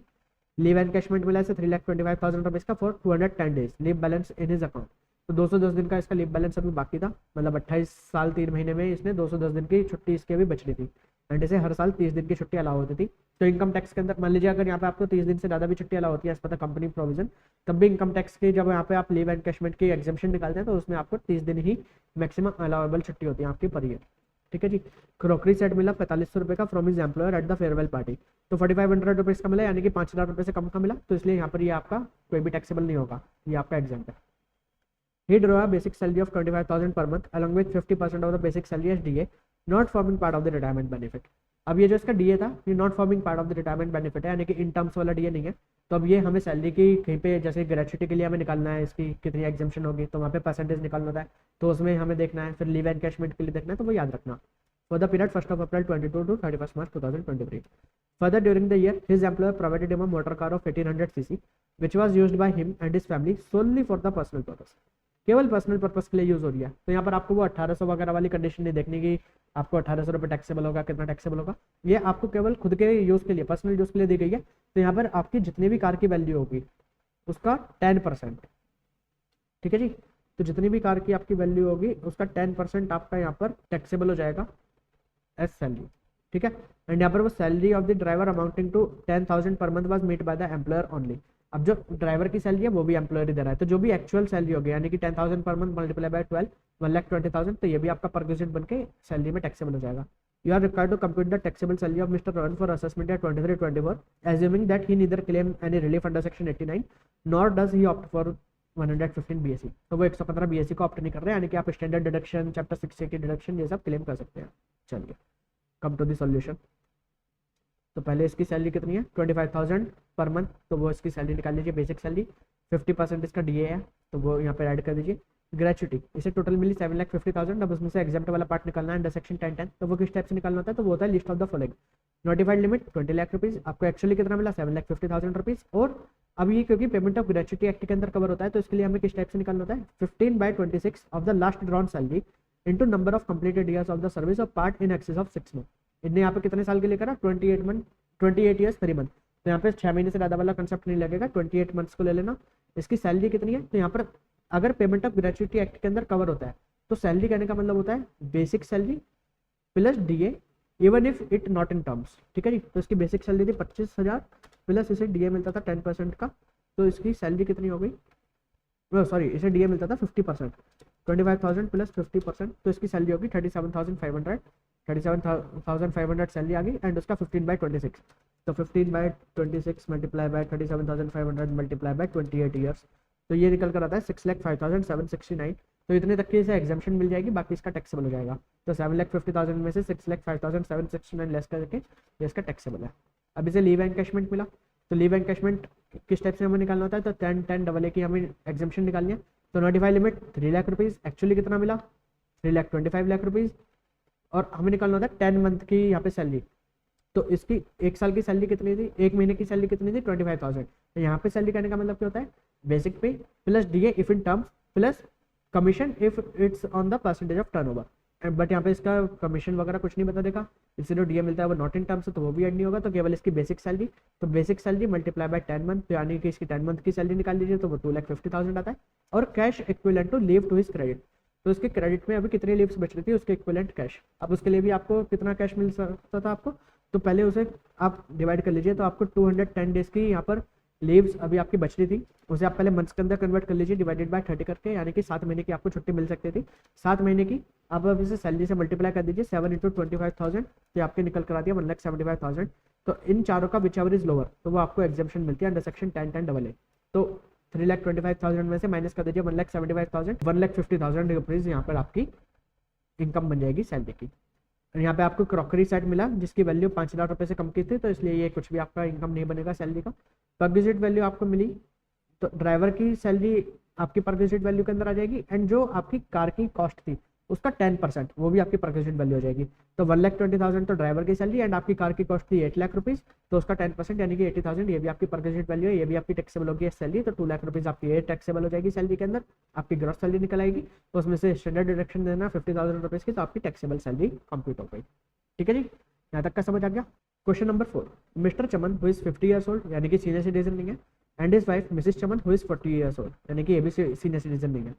लीव एनकैशमेंट मिला है 3,25,000 रुपीज़ का for 210 days leave balance in his account, तो 210 दिन का इसका लीव बैलेंस अभी बाकी था, मतलब 28 साल 3 महीने में इसने 210 दिन की छुट्टी इसकी अभी बच रही थी, एंड इसे हर साल 30 दिन की छुट्टी अलाउ होती थी। तो इनकम टैक्स के अंदर मान लीजिए अगर यहाँ पे आपको 30 दिन से ज़्यादा भी छुट्टी अलाउ होती है एज पर कंपनी प्रोविजन, तब भी इनकम टैक्स की जब यहाँ पे आप लीव एनकैशमेंट की एग्जेम्पशन निकालते हैं तो उसमें आपको 30 दिन ही मैक्सिमम अलाउेबल छुट्टी होती है आपकी पर ईयर। ठीक है जी, क्रॉकरी सेट मिला 4500 रुपये का from his employer at the farewell party, तो 4,500 रुपीज़ का मिला, यानी कि 5,000 रुपये से कम का मिला, तो इसलिए यहाँ पर ये आपका कोई भी टैक्सेबल नहीं होगा, ये आपका एग्जाम्पल है। He drew a basic salary of 25,000 per month along with 50% of the basic salary as DA, not forming part of the retirement benefit. अब ये जो इसका DA था ये not forming part of the retirement benefit है, यानी कि in terms वाला DA नहीं है, तो अब ये हमें सैलरी की कहीं पे जैसे ग्रेचुटी के लिए हमें निकालना है इसकी कितनी एग्जाम्पशन होगी, तो वहाँ पे परसेंटेज निकालना होता है, तो उसमें हमें देखना है, फिर लीव एनकैशमेंट के लिए देखना है, तो वो याद रखना। For the period 1st April 22 to 31st March 2023. Further, during the year, his employer provided him a motor car of 1800 cc, which was used by him and his family solely for the personal purpose. केवल personal purpose के लिए use हो रही है, तो यहाँ पर आपको वो 1800 वगैरह वाली कंडीशन नहीं देखने की आपको 1800 रुपये टैक्सेबल होगा, कितना टैक्सेबल होगा, ये आपको केवल खुद के यूज़ के लिए पर्सनल यूज़ के लिए दी गई है। तो यहाँ पर आपकी जितनी भी कार की वैल्यू होगी उसका 10%, ठीक है जी, तो जितनी भी कार की आपकी वैल्यू होगी उसका 10% आपका यहाँ पर टैक्सेबल हो जाएगा एज सैलरी। ठीक है, एंड यहाँ पर वो salary of the driver amounting to 10,000 per month was made by the employer only. अब जो ड्राइवर की सैलरी है वो भी एम्प्लॉयर ही दे रहा है, तो जो भी एक्चुअल सैलरी होगी यानी कि 10,000 पर मंथ मल्टीप्लाई बाय 12 1,20,000, तो ये भी आपका पर ग्रेजुएट बन के सैलरी में टैक्सेबल हो जाएगा। You are required to compute the taxable salary of Mr. Rohan for assessment year 23-24, assuming that he neither claim any relief under section 89 nor does he opt for 115 BSc। तो वो 115 BSc को opt नहीं कर रहे हैं, यानी कि आप स्टैंडर्ड डिडक्शन, चैप्टर 6 की डिडक्शन ये सब क्लेम कर सकते हैं। चलिए कम टू द सॉल्यूशन। तो पहले इसकी सैलरी कितनी है 25,000 पर मंथ, तो वो इसकी सैलरी निकाल लीजिए, बेसिक सैलरी 50% इसका DA है तो वो यहाँ पर ऐड कर दीजिए। ग्रेचुटी इसे टोटल मिली 7,50,000, अब उसमें से एग्जाम्प्ट वाला पार्ट निकालना है अंडर सेक्शन 1010, तो वो किस टाइप से निकालना होता है, तो वो होता है list of the following. Notified limit 20 lakh rupees, आपको एक्चुअली कितना मिला 7,50,000 रुपीज, और अब ये क्योंकि पेमेंट ऑफ ग्रेचुटी एक्ट के अंदर कवर होता है तो इसके लिए हमें किस टाइप से निकालना होता है 15/26 of the last drawn salary into number of completed years of the service of part in excess of 6 month. इनने यहाँ पे कितने साल के लिए करा 28 ईयर्स 3 मंथ, तो यहाँ पे 6 महीने से ज़्यादा वाला कंसेप्ट नहीं लगेगा, 28 मंथ्स को ले लेना। इसकी सैलरी कितनी है, तो यहाँ पर अगर पेमेंट ऑफ ग्रेचुटी एक्ट के अंदर कवर होता है तो सैलरी कहने का मतलब होता है basic salary plus DA even if it not in terms, ठीक है जी। तो इसकी बेसिक सैलरी थी 25,000 प्लस इसे DA मिलता था 10% का, तो इसकी सैलरी कितनी हो गई, सॉरी इसे DA मिलता था 50%, 25,000 प्लस 50%, तो इसकी सैलरी होगी 37,500 सैलरी आ गई, एंड उसका 15/26, तो 15/26 multiply by 37,500 multiply by 28 years, तो ये निकल कर आता है 6,05,769। तो इतने तक की इसे एग्जाम्पशन मिल जाएगी, बाकी इसका टैक्सेबल हो जाएगा। तो 7,50,000 में से 6,05,769 लेस करके ये इसका टैक्सेबल है। अब इसे लीव एनकैशमेंट मिला, तो लीव एनकैशमेंट किस टाइप से हमें निकालना होता है, तो 10 की हमें एग्जाम्पशन निकालनी है। तो notified limit 3 lakh rupees, actually कितना मिला 3,25,000 लाख रुपीज़, और हमें निकालना होता है 10 मंथ की यहाँ पे सैलरी। तो इसकी 1 साल की सैलरी कितनी थी, 1 महीने की सैलरी कितनी थी 25,000, तो यहाँ पे सैलरी करने का मतलब क्या होता है बेसिक पे plus DA if in terms plus commission if it's on the percentage of turnover, but यहाँ पे इसका कमीशन वगैरह कुछ नहीं बता देगा, इससे जो DA मिलता है वो नॉट इन टर्म्स है तो वो भी ऐड नहीं होगा, तो केवल इसकी बेसिक सैलरी, तो basic salary multiply by 10 month, तो यानी कि इसकी 10 मंथ की सैलरी निकाल लीजिए तो वो 2,50,000 आता है। और cash equivalent to leave to his credit, तो इसके क्रेडिट में अभी कितनी लीव्स बच रही थी उसके इक्विवेलेंट कैश। अब उसके लिए भी आपको कितना कैश मिल सकता था आपको, तो पहले उसे आप डिवाइड कर लीजिए, तो आपको 210 डेज की यहाँ पर लीव्स अभी आपकी बच रही थी, उसे आप पहले मंथ्स के अंदर कन्वर्ट कर लीजिए डिवाइडेड बाय 30 करके, यानी कि 7 महीने की आपको छुट्टी मिल सकती थी। 7 महीने की आप अब इसे सैलरी से मल्टीप्लाई कर दीजिए 7 × 25,000, तो आपके निकल करा दिया 1,75,000। तो इन चारों का विच एवर इज लोअर तो वो आपको एग्जाम्पशन मिलती है अंडर सेक्शन 1010AA। तो 3,25,000 में से माइनस कर दीजिए 1,75,000, 1,50,000 रुपीज़ यहाँ पर आपकी इनकम बन जाएगी सैलरी की। यहाँ पे आपको क्रॉकरी सेट मिला जिसकी वैल्यू 5 लाख रुपए से कम की थी, तो इसलिए ये कुछ भी आपका इनकम नहीं बनेगा सैलरी का। पर विजिट वैल्यू आपको मिली, तो ड्राइवर की सैलरी आपकी पर विजिट वैल्यू के अंदर आ जाएगी, एंड जो आपकी कार की कॉस्ट थी उसका 10% वो भी आपकी पर विजिट वैल्यू हो जाएगी। तो 1,20,000 तो ड्राइवर की सैलरी, एंड आपकी कार की कॉस्ट थी 8 लाख रुपीज़, तो उसका 10% यानी कि 80,000 ये भी आपकी पर विजिट वैल्यू है, ये भी आपकी टैक्सेबल होगी सैलरी, तो 2 लाख रुपीज़ आपकी ये टैक्सेबल हो जाएगी सैलरी के अंदर। आपकी ग्रॉस सैलरी निकल आएगी, तो उसमें से स्टैंडर्ड डिडक्शन देना 50,000 रुपीज़ की, तो आपकी टैक्सेबल सैलरी कंप्लीट हो गई। ठीक है जी, यहाँ तक का समझ आ गया। Question number 4, mister Chaman who is 50 years old यानी कि सीनियर सिटीजन नहीं है, and his wife missus Chaman who is 40 years old यानी कि ये भी सीनियर सिटीजन नहीं है,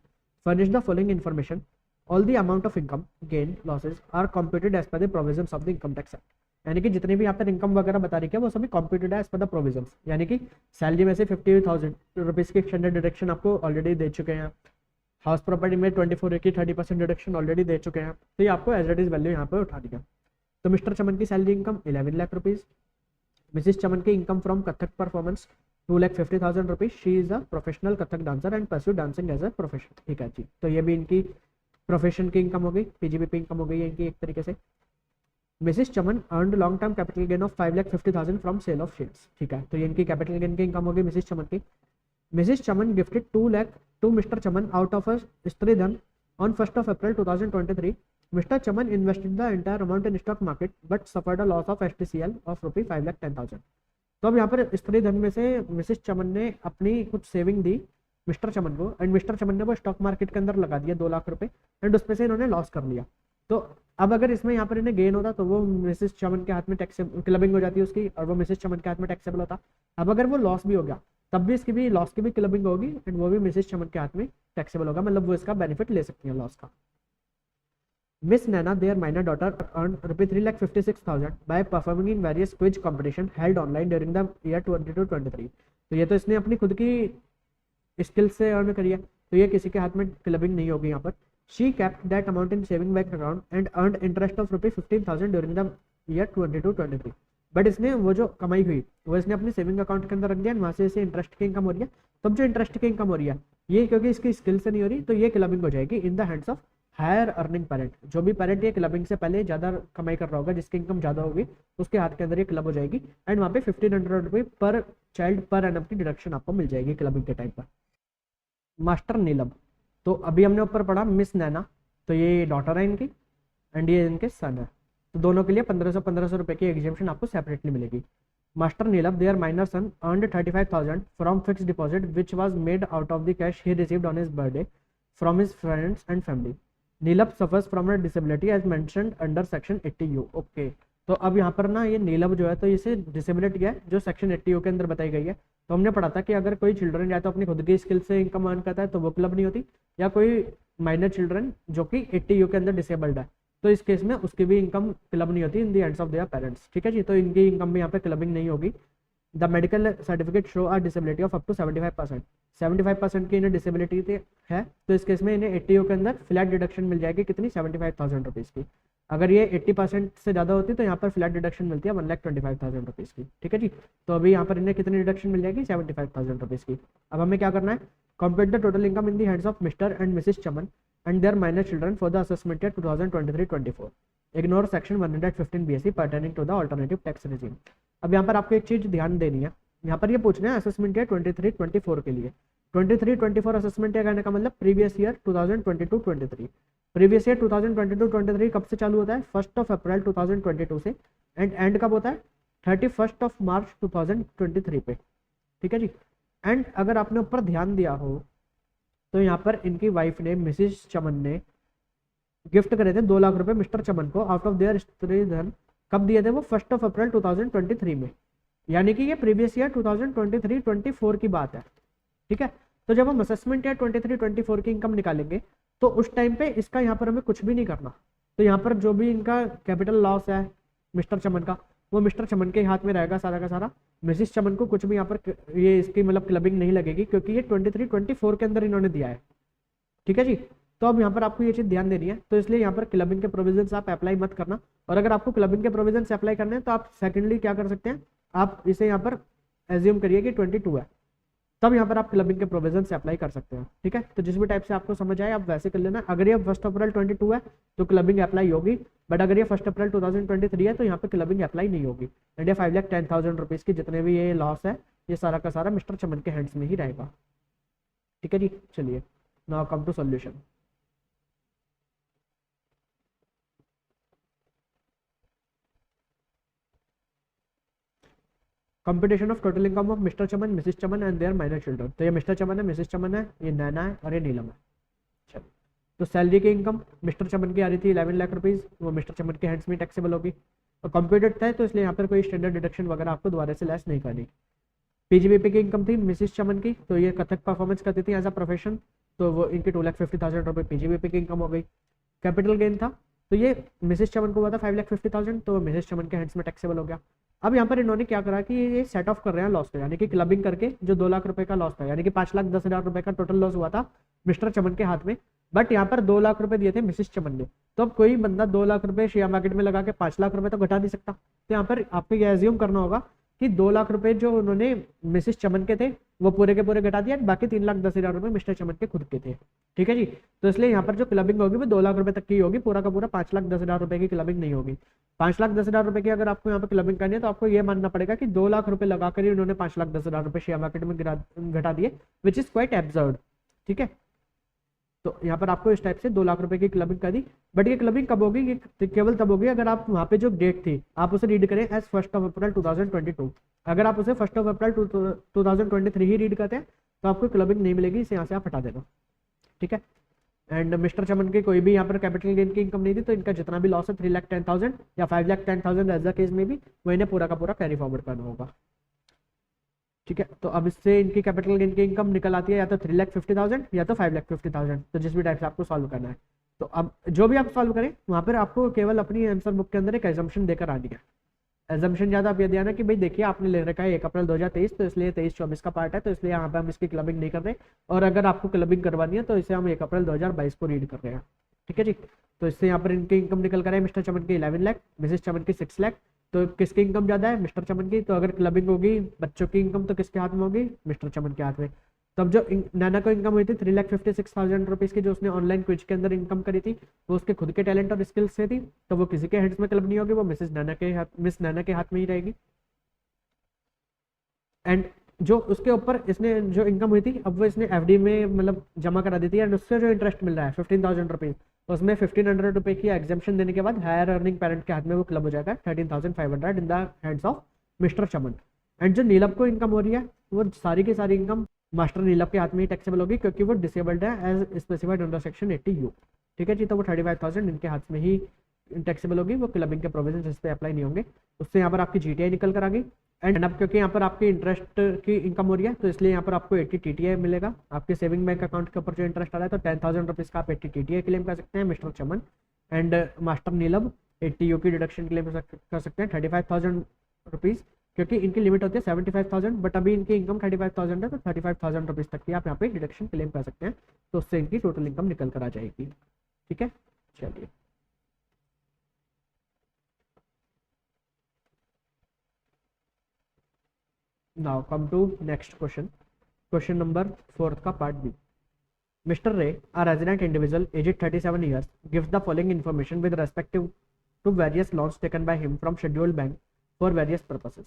furnish the following information, all the amount of income gain losses are computed as per the provisions of the income tax act, यानी कि जितनी भी यहाँ पर इनकम वगैरह बता रही है वो सभी कॉम्प्यूटेड है एज पर द प्रोविजंस, यानी कि सैलरी में से 50,000 रुपीज़ की स्टैंडर्ड डिडक्शन आपको ऑलरेडी दे चुके हैं, हाउस प्रॉपर्टी में 24 की 30% डिडक्शन ऑलरेडी दे चुके हैं, तो ये आपको एज इट इज वैल्यू यहाँ पर उठा दिया। तो मिस्टर चमन की salary income 11 lakh rupees, missus Chaman की income from Kathak performance 2,50,000 rupees, she is a professional Kathak dancer and pursue dancing as a profession. ठीक है जी, तो ये भी इनकी प्रोफेशन की इनकम हो गई, PGBP इनकम हो गई है इनकी एक तरीके से। Mrs Chaman earned long term capital gain of 5,50,000 from sale of shares. ठीक है, तो ये इनकी कैपिटल गेन की इनकम हो गई मिसिस चमन की। Mrs Chaman gifted 2 lakh to mister Chaman out of stridhan on 1 April 2023. Mr. Chaman invested the entire amount in stock market but suffered a loss of STCL of ₹5,10,000. तो अब यहाँ पर स्त्री धन में से मिसेस चमन ने अपनी कुछ सेविंग दी मिस्टर चमन को, एंड मिस्टर चमन ने वो स्टॉक मार्केट के अंदर लगा दिया 2 लाख रुपए, एंड उसमें से इन्होंने लॉस कर लिया। तो अब अगर इसमें यहाँ पर इन्हें गेन होता तो वो मिसेस चमन के हाथ में टैक्स क्लबिंग हो जाती है उसकी, और वो मिसेस चमन के हाथ में टैक्सेबल होता। अब अगर वो लॉस भी हो गया तब भी इसकी भी लॉस की भी क्लबिंग होगी, एंड वो भी मिसेस चमन के हाथ में टैक्सेबल होगा, मतलब वो इसका बेनिफिट ले सकती है लॉस का। Miss Nana, their minor daughter, earned rupees 3,56,000 by performing in various quiz competition held online during the year 22-23. तो ये तो इसने अपनी खुद की स्किल से अर्न करी है, तो ये किसी के हाथ में क्लबिंग नहीं होगी यहाँ पर. She kept that amount in saving bank account and earned interest of rupees 15,000 during the year 22-23. But इसने वो जो कमाई हुई वो इसने अपने सेविंग अकाउंट के अंदर रख दिया, वहाँ से इसे इंटरेस्ट की इनकम हो रही है. तब जो इंटरेस्ट की इनकम हो रही है ये क्योंकि इसकी स्किल से नहीं हो रही, तो ये क्लबिंग हो जाएगी in the hands of higher earning parent. जो भी पेरेंट ये क्लबिंग से पहले ज़्यादा कमाई कर रहा होगा, जिसकी इनकम ज़्यादा होगी, उसके हाथ के अंदर ये क्लब हो जाएगी. एंड वहाँ पे 1,500 रुपये पर चाइल्ड पर एनम की डिडक्शन आपको मिल जाएगी क्लबिंग के टाइम पर. मास्टर नीलम, तो अभी हमने ऊपर पढ़ा मिस नैना, तो ये डॉटर है इनकी एंड ये इनके सन है, तो दोनों के लिए 1500 रुपये की एग्जेम्पशन आपको सेपरेटली मिलेगी. Master Neelam, their minor son, earned 35,000 from fix deposit which was made out of the cash he received on his birthday from his friends and family. Neelam suffers from a disability as mentioned under section 80U. Okay, तो अब यहाँ पर ना ये नीलम जो है तो इसे डिसेबिलिटी है जो सेक्शन 80U के अंदर बताई गई है. तो हमने पढ़ा था कि अगर कोई चिल्ड्रन या तो अपनी खुद की स्किल से इनकम अर्न करता है तो वो क्लब नहीं होती, या कोई माइनर चिल्ड्रन जो कि 80U के अंदर डिसेबल्ड है, तो इस केस में उसकी भी इनकम क्लब नहीं होती इन the hands of their parents. ठीक है जी, तो इनकी इनकम भी यहाँ पे क्लबिंग नहीं होगी. The medical certificate show a disability of up to 75%. 75% की इन्हें डिसेबिलिटी है, तो इस केस में इन्हें 80U के अंदर फ्लैट डिडक्शन मिल जाएगी कितनी, 75,000 रुपीज़ की. अगर ये 80% से ज़्यादा होती तो यहाँ पर फ्लैट डिडक्शन मिलती है 1,25,000 रुपीज़ की. ठीक है जी, तो अभी यहाँ पर इन्हें कितनी डिडक्शन मिल जाएगी, 75,000 रुपीज़ की. अब हमें क्या करना है, compute the total income in the hands of mister and Mrs Chaman and their minor children for the assessment year 2023-24. Ignore section 115 BSc pertaining to the alternative tax regime. अब यहाँ पर आपको एक चीज ध्यान देनी है, यहाँ पर ये पूछना है असेसमेंट ईयर 23-24 के लिए. 23-24 असेसमेंट ईयर कहने का मतलब प्रीवियस ईयर 2022-23. प्रीवियस ईयर 2022-23 कब से चालू होता है, 1 अप्रैल 2022 से, एंड कब होता है, 31 मार्च 2023 पे. ठीक है जी. एंड अगर आपने ऊपर ध्यान दिया हो तो यहाँ पर इनकी वाइफ ने, मिसिस चमन ने गिफ्ट करे थे 2 लाख रुपए मिस्टर चमन को आउट ऑफ देयर स्त्री धन. कब दिए थे वो, 1 अप्रैल 2023 में, यानी कि ये प्रीवियस ईयर 2023-24 की बात है. ठीक है, तो जब हम असेसमेंट ईयर 23-24 की इनकम निकालेंगे तो उस टाइम पे इसका यहाँ पर हमें कुछ भी नहीं करना. तो यहाँ पर जो भी इनका कैपिटल लॉस है मिस्टर चमन का, वो मिस्टर चमन के हाथ में रहेगा सारा का सारा. मिसिस चमन को कुछ भी यहाँ पर ये इसकी मतलब क्लबिंग नहीं लगेगी क्योंकि ये 23-24 के अंदर इन्होंने दिया है. ठीक है जी, तो अब यहाँ पर आपको ये चीज़ ध्यान देनी है, तो इसलिए यहाँ पर क्लबिंग के प्रोविजंस आप अप्लाई मत करना. और अगर आपको क्लबिंग के प्रोविजंस अप्लाई करने हैं तो आप सेकेंडली क्या कर सकते हैं, आप इसे यहाँ पर एज्यूम करिए कि 22 है, तब यहाँ पर आप क्लबिंग के प्रोविजन से अप्लाई कर सकते हैं. ठीक है, तो जिस भी टाइप से आपको समझ आए आप वैसे कर लेना. अगर ये 1 अप्रैल 22 है तो क्लबिंग अप्लाई होगी, बट अगर ये 1 अप्रैल 2023 है तो यहाँ पर क्लबिंग अप्लाई नहीं होगी. एंड ये 5,10,000 रुपीज़ की जितने भी ये लॉस है ये सारा का सारा मिस्टर चमन के हैंड्स में ही रहेगा. ठीक है जी, चलिए now come to solution. Computation of total income of mister Chaman, Mrs Chaman and their minor children. तो ये मिस्टर चमन है, मिसिस चमन है, ये नैना है और ये नीलम है. चलो, तो सैलरी की इनकम मिस्टर चमन की आ रही थी 11 लाख रुपीज़, वो मिस्टर चमन के हैंड्स में टैक्सेबल होगी. और कंप्यूटेड था तो इसलिए यहाँ पर कोई स्टैंडर्ड डिडक्शन वगैरह आपको दोबारा से लेस नहीं करनी. पीजीबीपी की इनकम थी मिसिस चमन की, तो ये कथक परफॉर्मेंस करती थी एज अ प्रोफेशन, तो वो इनकी 2,50,000 रुपये पीजीबीपी की इनकम हो गई. कैपिटल गेन था तो ये मिसिस चमन को हुआ था 5,50,000, तो मिसिस चमन के हैंड्स में टैक्सेबल हो गया. अब यहाँ पर इन्होंने क्या करा कि ये सेट ऑफ कर रहे हैं लॉस को, यानी कि क्लबिंग करके जो 2 लाख रुपए का लॉस था, यानी कि 5,10,000 रुपए का टोटल लॉस हुआ था मिस्टर चमन के हाथ में, बट यहाँ पर 2 लाख रुपए दिए थे मिसिस चमन ने. तो अब कोई बंदा 2 लाख रुपए शेयर मार्केट में लगा के 5 लाख रुपए तो घटा नहीं सकता. तो यहाँ पर आपको ये एज्यूम करना होगा कि 2 लाख रुपए जो उन्होंने मिसिस चमन के थे वो पूरे के पूरे घटा दिया, बाकी 3,10,000 रुपए मिस्टर चमन के खुद के थे. ठीक है जी, तो इसलिए यहाँ पर जो क्लबिंग होगी वो 2 लाख रुपए तक की होगी, पूरा का पूरा 5,10,000 रुपए की क्लबिंग नहीं होगी. 5,10,000 रुपए की अगर आपको यहाँ पर क्लबिंग करनी है तो आपको ये मानना पड़ेगा कि 2 लाख रुपए लगाकर ही उन्होंने 5,10,000 रुपए शेयर मार्केट में घटा दिए, विच इज क्वाइट एब्सर्ड. ठीक है, तो यहाँ पर आपको इस टाइप से 2 लाख रुपए की क्लबिंग कर दी. बट ये क्लबिंग कब होगी, ये केवल तब होगी अगर आप वहाँ पे जो डेट थी आप उसे रीड करें एज 1 अप्रैल 2022. अगर आप उसे 1 अप्रैल 2023 ही रीड करते हैं तो आपको क्लबिंग नहीं मिलेगी, इसे यहाँ से आप हटा देना. ठीक है, एंड मिस्टर चमन की कोई भी यहाँ पर कैपिटल गेन की इनकम नहीं थी, तो इनका जितना भी लॉस है 3,10,000 या 5,10,000 एज द केस में भी वो इन्हें पूरा का पूरा कैरी फॉरवर्ड करना होगा. ठीक है, तो अब इससे इनकी कैपिटल गेन की इनकम निकल आती है या तो 3,50,000 या तो 5,50,000, तो जिस भी टाइप से आपको सॉल्व करना है. तो अब जो भी आप सॉल्व करें वहां पर आपको केवल अपनी आंसर बुक के अंदर एक एजम्पशन देकर आनी है। एजम्पशन ज़्यादा आप ये दिया ना कि भाई देखिए आपने ले रखा है 1 अप्रैल 2023, तो इसलिए 23-24 का पार्ट है, तो इसलिए यहाँ पे हम इसकी क्लबिंग नहीं कर रहे, और अगर आपको क्लबिंग करवानी है तो इसे हम 1 अप्रैल 2022 को रीड कर रहे हैं। ठीक है जी। तो इससे यहाँ पर इनकी इनकम निकल कर है, मिस्टर चमन की 11 लाख, मिसेस चमन की 6 लाख। तो किसकी इनकम ज़्यादा है? मिस्टर चमन की। तो अगर क्लबिंग होगी बच्चों की इनकम तो किसके हाथ में होगी? मिस्टर चमन के हाथ में। तब जो नैना को इनकम हुई थी 3,56,000 रुपीज़ की, जो उसने ऑनलाइन क्विज के अंदर इनकम करी थी, वो उसके खुद के टैलेंट और स्किल्स से थी, तो वो किसी के हेड्स में क्लब नहीं होगी, वो मिस नैना के हाथ में ही रहेगी। एंड जो उसके ऊपर इसने जो इनकम हुई थी, अब वो इसने एफडी में मतलब जमा करा दी थी, एंड उससे जो इंटरेस्ट मिल रहा है 15,000 रुपीज़, उसमें 1,500 रुपये की एग्जाम्पशन देने के बाद हायर अर्निंग पेरेंट के हाथ में वो क्लब हो जाएगा 13,500 इन the hands of mister Chaman. And जो नीलम को इनकम हो रही है वो सारी की सारी इनकम मास्टर नीलम के हाथ में ही टैक्सेबल होगी, क्योंकि वो डिसेबल्ड है as specified under section 80U। ठीक है जी। तो वो 35,000 इनके हाथ में ही टैक्सेबल होगी, वो क्लबिंग के प्रोविजन इस पर अप्लाई नहीं होंगे। उससे यहाँ पर आपकी GTI निकल कर आ गई। एंड अब क्योंकि यहाँ पर आपकी इंटरेस्ट की इनकम हो रही है, तो इसलिए यहाँ पर आपको 80 TTI मिलेगा। आपके सेविंग बैंक अकाउंट के ऊपर जो इंटरेस्ट आ रहा है, तो 10,000 रुपीज़ का आप 80 TTI क्लेम कर सकते हैं mister Chaman. And master Neelam 80U की डिडक्शन क्लेम कर सकते हैं 35,000 रुपीज़, क्योंकि इनकी लिमिट होती है 75,000, बट अभी इनकी इनकम 35,000 है, तो 35,000 रुपीज़ तक की आप यहाँ पे डिडक्शन क्लेम कर सकते हैं, तो उससे इनकी टोटल इनकम निकल कर आ जाएगी। ठीक है, चलिए। Now come to next question, question number 4 का part B. Mr. Ray, a resident individual aged 37 years, gives the following information with respect to various loans taken by him from scheduled bank for various purposes.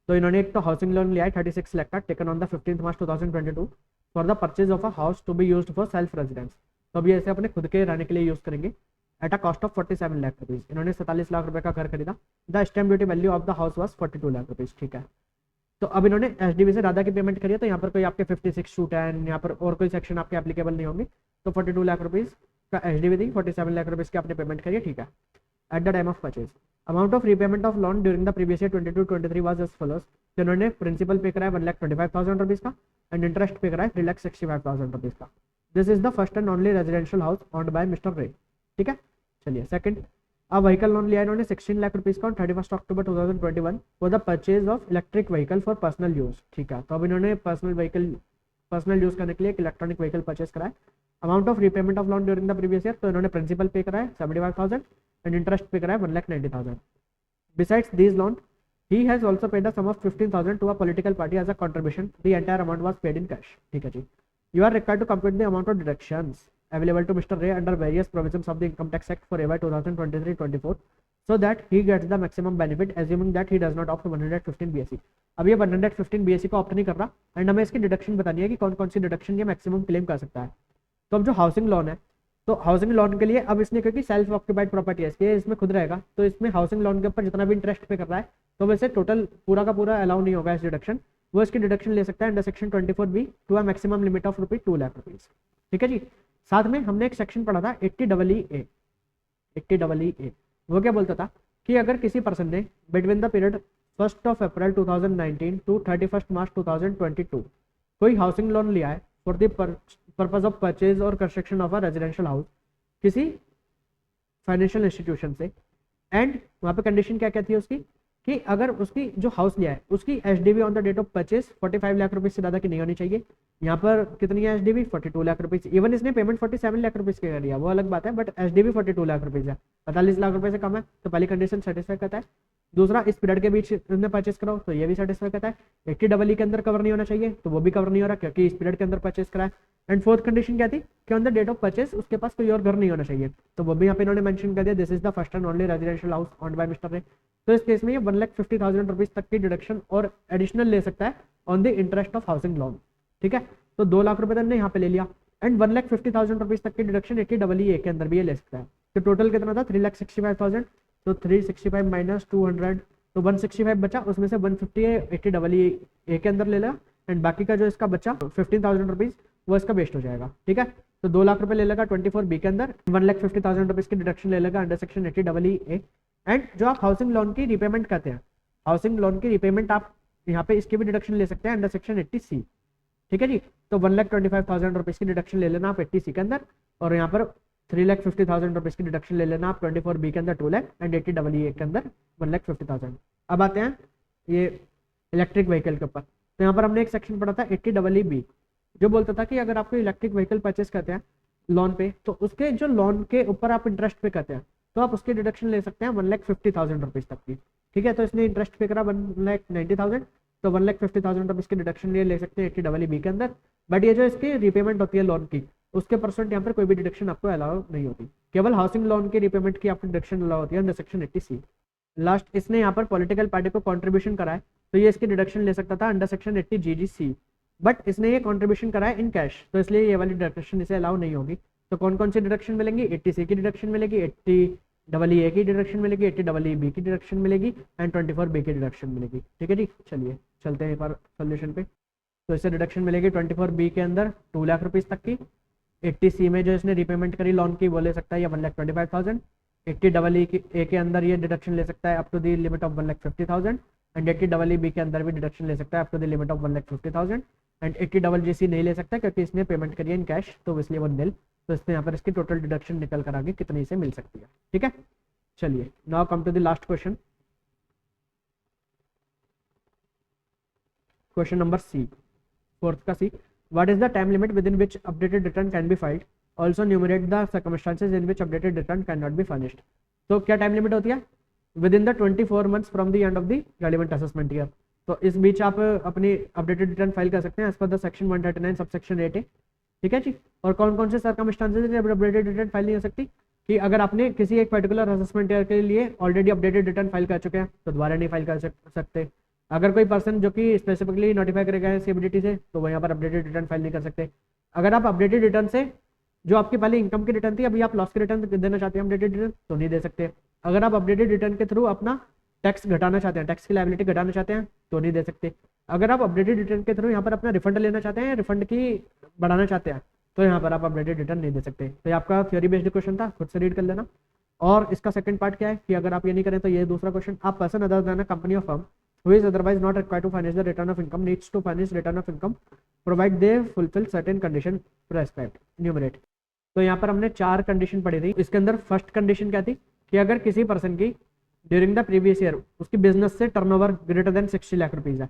तो इन्होंने एक तो housing loan लिया है 36 लाख का, taken on the 15 March 2022 for the purchase of a house to be used for self residence. तो अभी ऐसे अपने खुद के रहने के लिए यूज करेंगे at a cost of 47 lakh rupees. इन्होंने 47 लाख रुपए का घर खरीदा। The stamp duty value of the house was 42 lakh rupees. ठीक है। तो अब इन्होंने एचडीबी से ज़्यादा की पेमेंट करी है, तो यहाँ पर कोई आपके 56 टू 10 यहाँ पर और कोई सेक्शन आपके एप्लीकेबल नहीं होंगे। तो 42 लाख रुपीज़ का एचडीबी दी, 47 लाख रुपीज़ की आपने पेमेंट करी है। ठीक है। At the time of purchase amount of repayment of loan during the previous year 22-23 was as follows. तो इन्होंने प्रिंसिपल पे करा है 1,25,000 रुपीज़ का, एंड इंटरेस्ट पे करा है 3,65,000 रुपीज़ का। This is the first and only residential house owned by mister Ray. ठीक है, चलिए। सेकंड, अब व्हीकल लोन लिया इन्होंने 16 लाख रुपीज़ का 31 अक्टूबर 2021 for the purchase of electric vehicle for personal use. ठीक है। तो अब इन्होंने पर्सनल यूज करने के लिए एक इलेक्ट्रॉनिक व्हीकल परचेज करा है। Amount of repayment of loan during the previous year, तो इन्होंने प्रिंसिपल पे करा है 75,000 एंड इंटरेस्ट पे करा है 1,90,000। Besides these loan he has also paid the sum of 15,000 to a political party as a contribution. The entire amount was paid in cash. ठीक है जी। You are required to compute the amount of deductions available to Mr. Ray under various provisions of the Income Tax Act for year 2023-24 so that he gets the maximum benefit assuming that he does not opt 115 BSc। अब ये 115 BSc को opt नहीं कर रहा, and हमें इसकी deduction बतानी है कि कौन कौन सी डिडक्शन ये मैक्सिमम क्लेम कर सकता है। तो अब जो हाउसिंग लोन है, तो हाउसिंग लोन के लिए अब इसने क्योंकि सेल्फ ऑक्यूपाइड प्रॉपर्टी है इसके इसमें खुद रहेगा, तो इसमें हाउसिंग लोन के ऊपर जितना भी इंटरेस्ट पे कर रहा है, तो वैसे टोटल पूरा का पूरा अलाउ नहीं होगा इस डिडक्शन। वो इसकी डिडक्शन ले सकता है under section 24B to a maximum limit of ₹2 lakh. ठीक है जी। साथ में हमने एक सेक्शन पढ़ा था 80EE। 80EE वो क्या बोलता था कि अगर किसी पर्सन ने between the period 1 April 2019 to 31 March 2022 कोई हाउसिंग लोन लिया है for the purpose of purchase और construction of a residential house किसी फाइनेंशियल इंस्टीट्यूशन से, एंड वहाँ पे कंडीशन क्या क्या थी उसकी कि अगर उसकी जो हाउस लिया है उसकी HDB on the date of purchase 45 lakh rupees से ज़्यादा की नहीं होनी चाहिए। यहाँ पर कितनी है एचडीबी? 42 लाख रुपीज़। इवन इसने पेमेंट 47 लाख रुपीज़ की करी है, वो अलग बात है, बट एचडीबी 42 लाख रुपीज़ है, 45 लाख रुपये से कम है, तो पहली कंडीशन सेटिस्फाई करता है। दूसरा, इस पीरियड के बीच इसने परचेस कराओ, तो ये भी सेटिस्फाई करता है। 80EE के अंदर कवर नहीं होना चाहिए, तो वो भी कवर नहीं हो रहा क्योंकि इस पीरियड के अंदर परचेस करा है। एंड फोर्थ कंडीशन क्या थी कि on the date of purchase उसके पास कोई और घर नहीं होना चाहिए, तो वो भी यहाँ पे इन्होंने मेंशन कर दिया this is the first and only residential house owned by mister Ray. तो इस केस में ये 1,50,000 रुपीज़ तक की डिडक्शन और एडिशनल ले सकता है on the interest of housing loan. ठीक है। तो 2 लाख रुपए ने यहाँ पे ले लिया, एंड 1,50,000 रुपीज़ तक की डिडक्शन 80EE के अंदर भी ये ले सकता है। तो टोटल कितना था? 3,65,000। तो 365 माइनस 200, तो 165 बचा, उसमें से 150 80EE के अंदर ले लिया, एंड बाकी का जो इसका बचा 15,000 रुपीज़ वो इसका वेस्ट हो जाएगा। ठीक है। तो 2 लाख रुपए ले लेगा 24B के अंदर, 1,50,000 रुपीज़ की डिडक्शन ले लेगा अंडर सेक्शन 80EE। एंड जो आप हाउसिंग लोन की रिपेमेंट करते हैं, हाउसिंग लोन की रिपेमेंट आप यहाँ पे इसकी भी डिडक्शन ले सकते हैं अंडर सेक्शन 80C। ठीक है जी। तो 1,25,000 रुपीज़ की डिडक्शन ले लेना आप 80C के अंदर, और यहाँ पर 3,50,000 रुपीज़ की डिडक्शन ले लेना आप 24B के अंदर 2 लाख एंड 80EE के अंदर 1,50,000। अब आते हैं ये इलेक्ट्रिक व्हीकल के ऊपर। तो यहाँ पर हमने एक सेक्शन पढ़ा था 80EE जो बोलता था कि अगर आपको इलेक्ट्रिक व्हीकल परचेस करते हैं लोन पे, तो उसके जो लोन के ऊपर आप इंटरेस्ट पे करते हैं तो आप उसकी डिडक्शन ले सकते हैं 1,50,000 रुपीज़ तक की। ठीक है, तो इसने इंटरेस्ट पे करा 1,90,000, तो 1,50,000 रुपीज़ की डिडक्शन ले सकते हैं 80EE के अंदर। बट ये जो इसकी रीपेमेंट होती है लोन की, उसके परसेंट यहाँ पर कोई भी डिडक्शन आपको अलाउ नहीं होती, केवल हाउसिंग लोन की रीपेमेंट की आपको डिडक्शन अलाउ होती है अंडर सेक्शन 80C। लास्ट इसने यहाँ पर पॉलिटिकल पार्टी को कॉन्ट्रीब्यूशन करा है, तो ये इसकी डिडक्शन ले सकता था अंडर सेक्शन 80GGC, बट इसने ये कॉन्ट्रीब्यूशन करा है इन कैश, तो इसलिए ये वाली डिडक्शन इसे अलाउ नहीं होगी। तो कौन कौन सी डिडक्शन मिलेंगी? 80C की डिडक्शन मिलेगी, 80EE की डिडक्शन मिलेगी, 80EB की डिडक्शन मिलेगी एंड 24B की डिडक्शन मिलेगी। ठीक है जी, चलिए चलते हैं एक बार सोल्यूशन पे। तो इससे डिडक्शन मिलेगी 24B के अंदर 2 लाख रुपीज़ तक की, 80C में जो इसने रीपेमेंट करी लोन की वो ले सकता है या 1,25,000, 80EE के अंदर ये डिडक्शन ले सकता है up to the limit of 1,50,000 and 80EB के अंदर भी डिडक्शन ले सकता है up to the limit of 1,50,000 and 80GGC नहीं ले सकता क्योंकि इसने पेमेंट करी है इन कैश, तो इसलिए वो निल। तो इसमें यहाँ पर इसकी टोटल डिडक्शन निकल कर आगे कितनी इसे मिल सकती है। ठीक है, चलिए now come to the last question, question number C, fourth का C। What is the time limit within which updated return can be filed? Also enumerate the circumstances in which updated return cannot be furnished. तो क्या time limit होती है? Within the 24 months from the end of the relevant assessment year. तो इस बीच आप अपनी updated return file कर सकते हैं as per the section 139 subsection 8A। ठीक है जी, और कौन कौन से सर्कमस्टांसेस में अपडेटेड रिटर्न फाइल नहीं हो सकती कि अगर आपने किसी एक पर्टिकुलर असेसमेंट ईयर के लिए ऑलरेडी अपडेटेड रिटर्न फाइल कर चुके हैं तो दोबारा नहीं फाइल कर सकते। अगर कोई पर्सन जो कि स्पेसिफिकली नोटिफाई करेगा है CBDT से, तो वो यहाँ पर अपडेटेड रिटर्न फाइल नहीं कर सकते। अगर आप अपडेटेड रिटर्न से जो आपकी पहले इनकम की रिटर्न थी, अभी आप लॉस की रिटर्न देना चाहते हैं अपडेटेड रिटर्न, तो नहीं दे सकते। अगर आप अपडेटेड रिटर्न के थ्रू अपना टैक्स घटाना चाहते हैं, टैक्स की लायबिलिटी घटाना चाहते हैं, तो नहीं दे सकते। अगर आप अपडेटेड रिटर्न के थ्रू यहाँ पर अपना रिफंड लेना चाहते हैं, रिफंड की बढ़ाना चाहते हैं, तो यहाँ पर आप अपडेटेड रिटर्न नहीं दे सकते। तो ये आपका थ्योरी बेस्ड क्वेश्चन था, खुद से रीड कर लेना। और इसका सेकंड पार्ट क्या है कि अगर आप ये नहीं करें तो ये दूसरा क्वेश्चन, आप person other than a company of firm who is otherwise not required to furnish the return of income needs to furnish return of income provide they fulfill certain condition prescribed enumerate। तो यहाँ पर हमने 4 condition पढ़ी थी। इसके अंदर first condition क्या थी कि अगर किसी पर्सन की ड्यूरिंग द प्रीवियस ईयर उसकी बिजनेस से turnover greater than 60 lakh rupees है,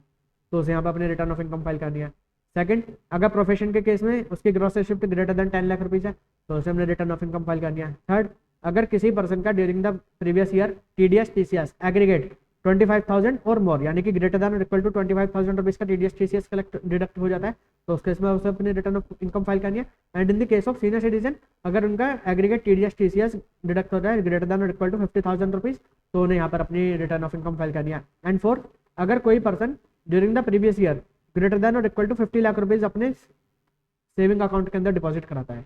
तो उसे यहाँ पर अपने रिटर्न ऑफ इनकम फाइल करनी है। सेकंड, अगर प्रोफेशन के केस में उसकी gross receipt greater than 10 lakh rupees है, तो उसे हमने रिटर्न ऑफ इनकम फाइल करनी है। थर्ड, अगर किसी पर्सन का during the previous year TDS TCS aggregate 25,000 और मोर, यानी कि ग्रेटर देन और इक्वल टू 25,000 रुपीज का TDS TCS कलेक्ट डिडक्ट हो जाता है, तो उस केस में उसे अपनी रिटर्न ऑफ इनकम फाइल करनी है। And in the case of senior citizen, अगर उनका एग्रीगेट TDS TCS डिडक्ट हो रहा है ग्रेटर देन और इक्वल टू 50,000 रुपीज, तो उन्हें यहाँ पर अपनी रिटर्न ऑफ इनकम फाइल करनी है। एंड फोर्थ, अगर कोई person during the previous year greater than और इक्वल टू 50 लाख रुपीज अपने सेविंग अकाउंट के अंदर डिपॉजिट कराता है,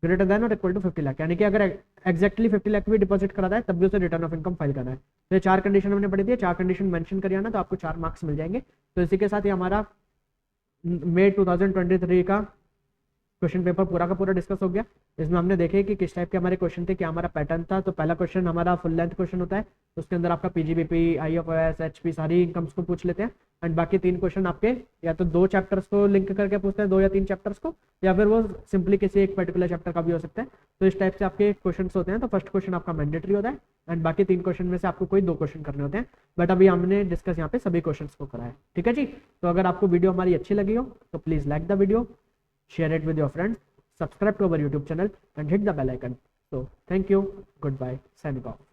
ग्रेटर देन और इक्वल टू 50 लाख, यानी कि अगर एग्जैक्टली 50 लाख भी डिपॉजिट कराता है तब भी उसे रिटर्न ऑफ इनकम फाइल करना है। तो ये 4 कंडीशन हमने पढ़ी थी, 4 कंडीशन मेंशन करिए ना, तो आपको 4 मार्क्स मिल जाएंगे। तो इसी के साथ ही हमारा मई 2023 का क्वेश्चन पेपर पूरा का पूरा डिस्कस हो गया। इसमें हमने देखे कि किस टाइप के हमारे क्वेश्चन थे, क्या हमारा पैटर्न था। तो पहला क्वेश्चन हमारा फुल लेंथ क्वेश्चन होता है, उसके अंदर आपका PGBP IFRS HP सारी इनकम्स को पूछ लेते हैं। एंड बाकी 3 क्वेश्चन आपके या तो 2 चैप्टर्स को लिंक करके पूछते हैं, 2 या 3 चैप्टर्स को, या फिर वो सिंपली किसी एक पर्टिकुलर चैप्टर का भी हो सकता है। तो इस टाइप से आपके क्वेश्चन होते हैं। तो फर्स्ट क्वेश्चन आपका मैंडेटरी होता है एंड बाकी 3 क्वेश्चन में से आपको कोई 2 क्वेश्चन करने होते हैं। बट अभी हमने डिस्कस यहाँ पे सभी क्वेश्चन को करा है। ठीक है जी, तो अगर आपको वीडियो हमारी अच्छी लगी हो तो please like the video, share it with your friends, subscribe to our YouTube channel and hit the bell icon. So thank you, goodbye, signing off.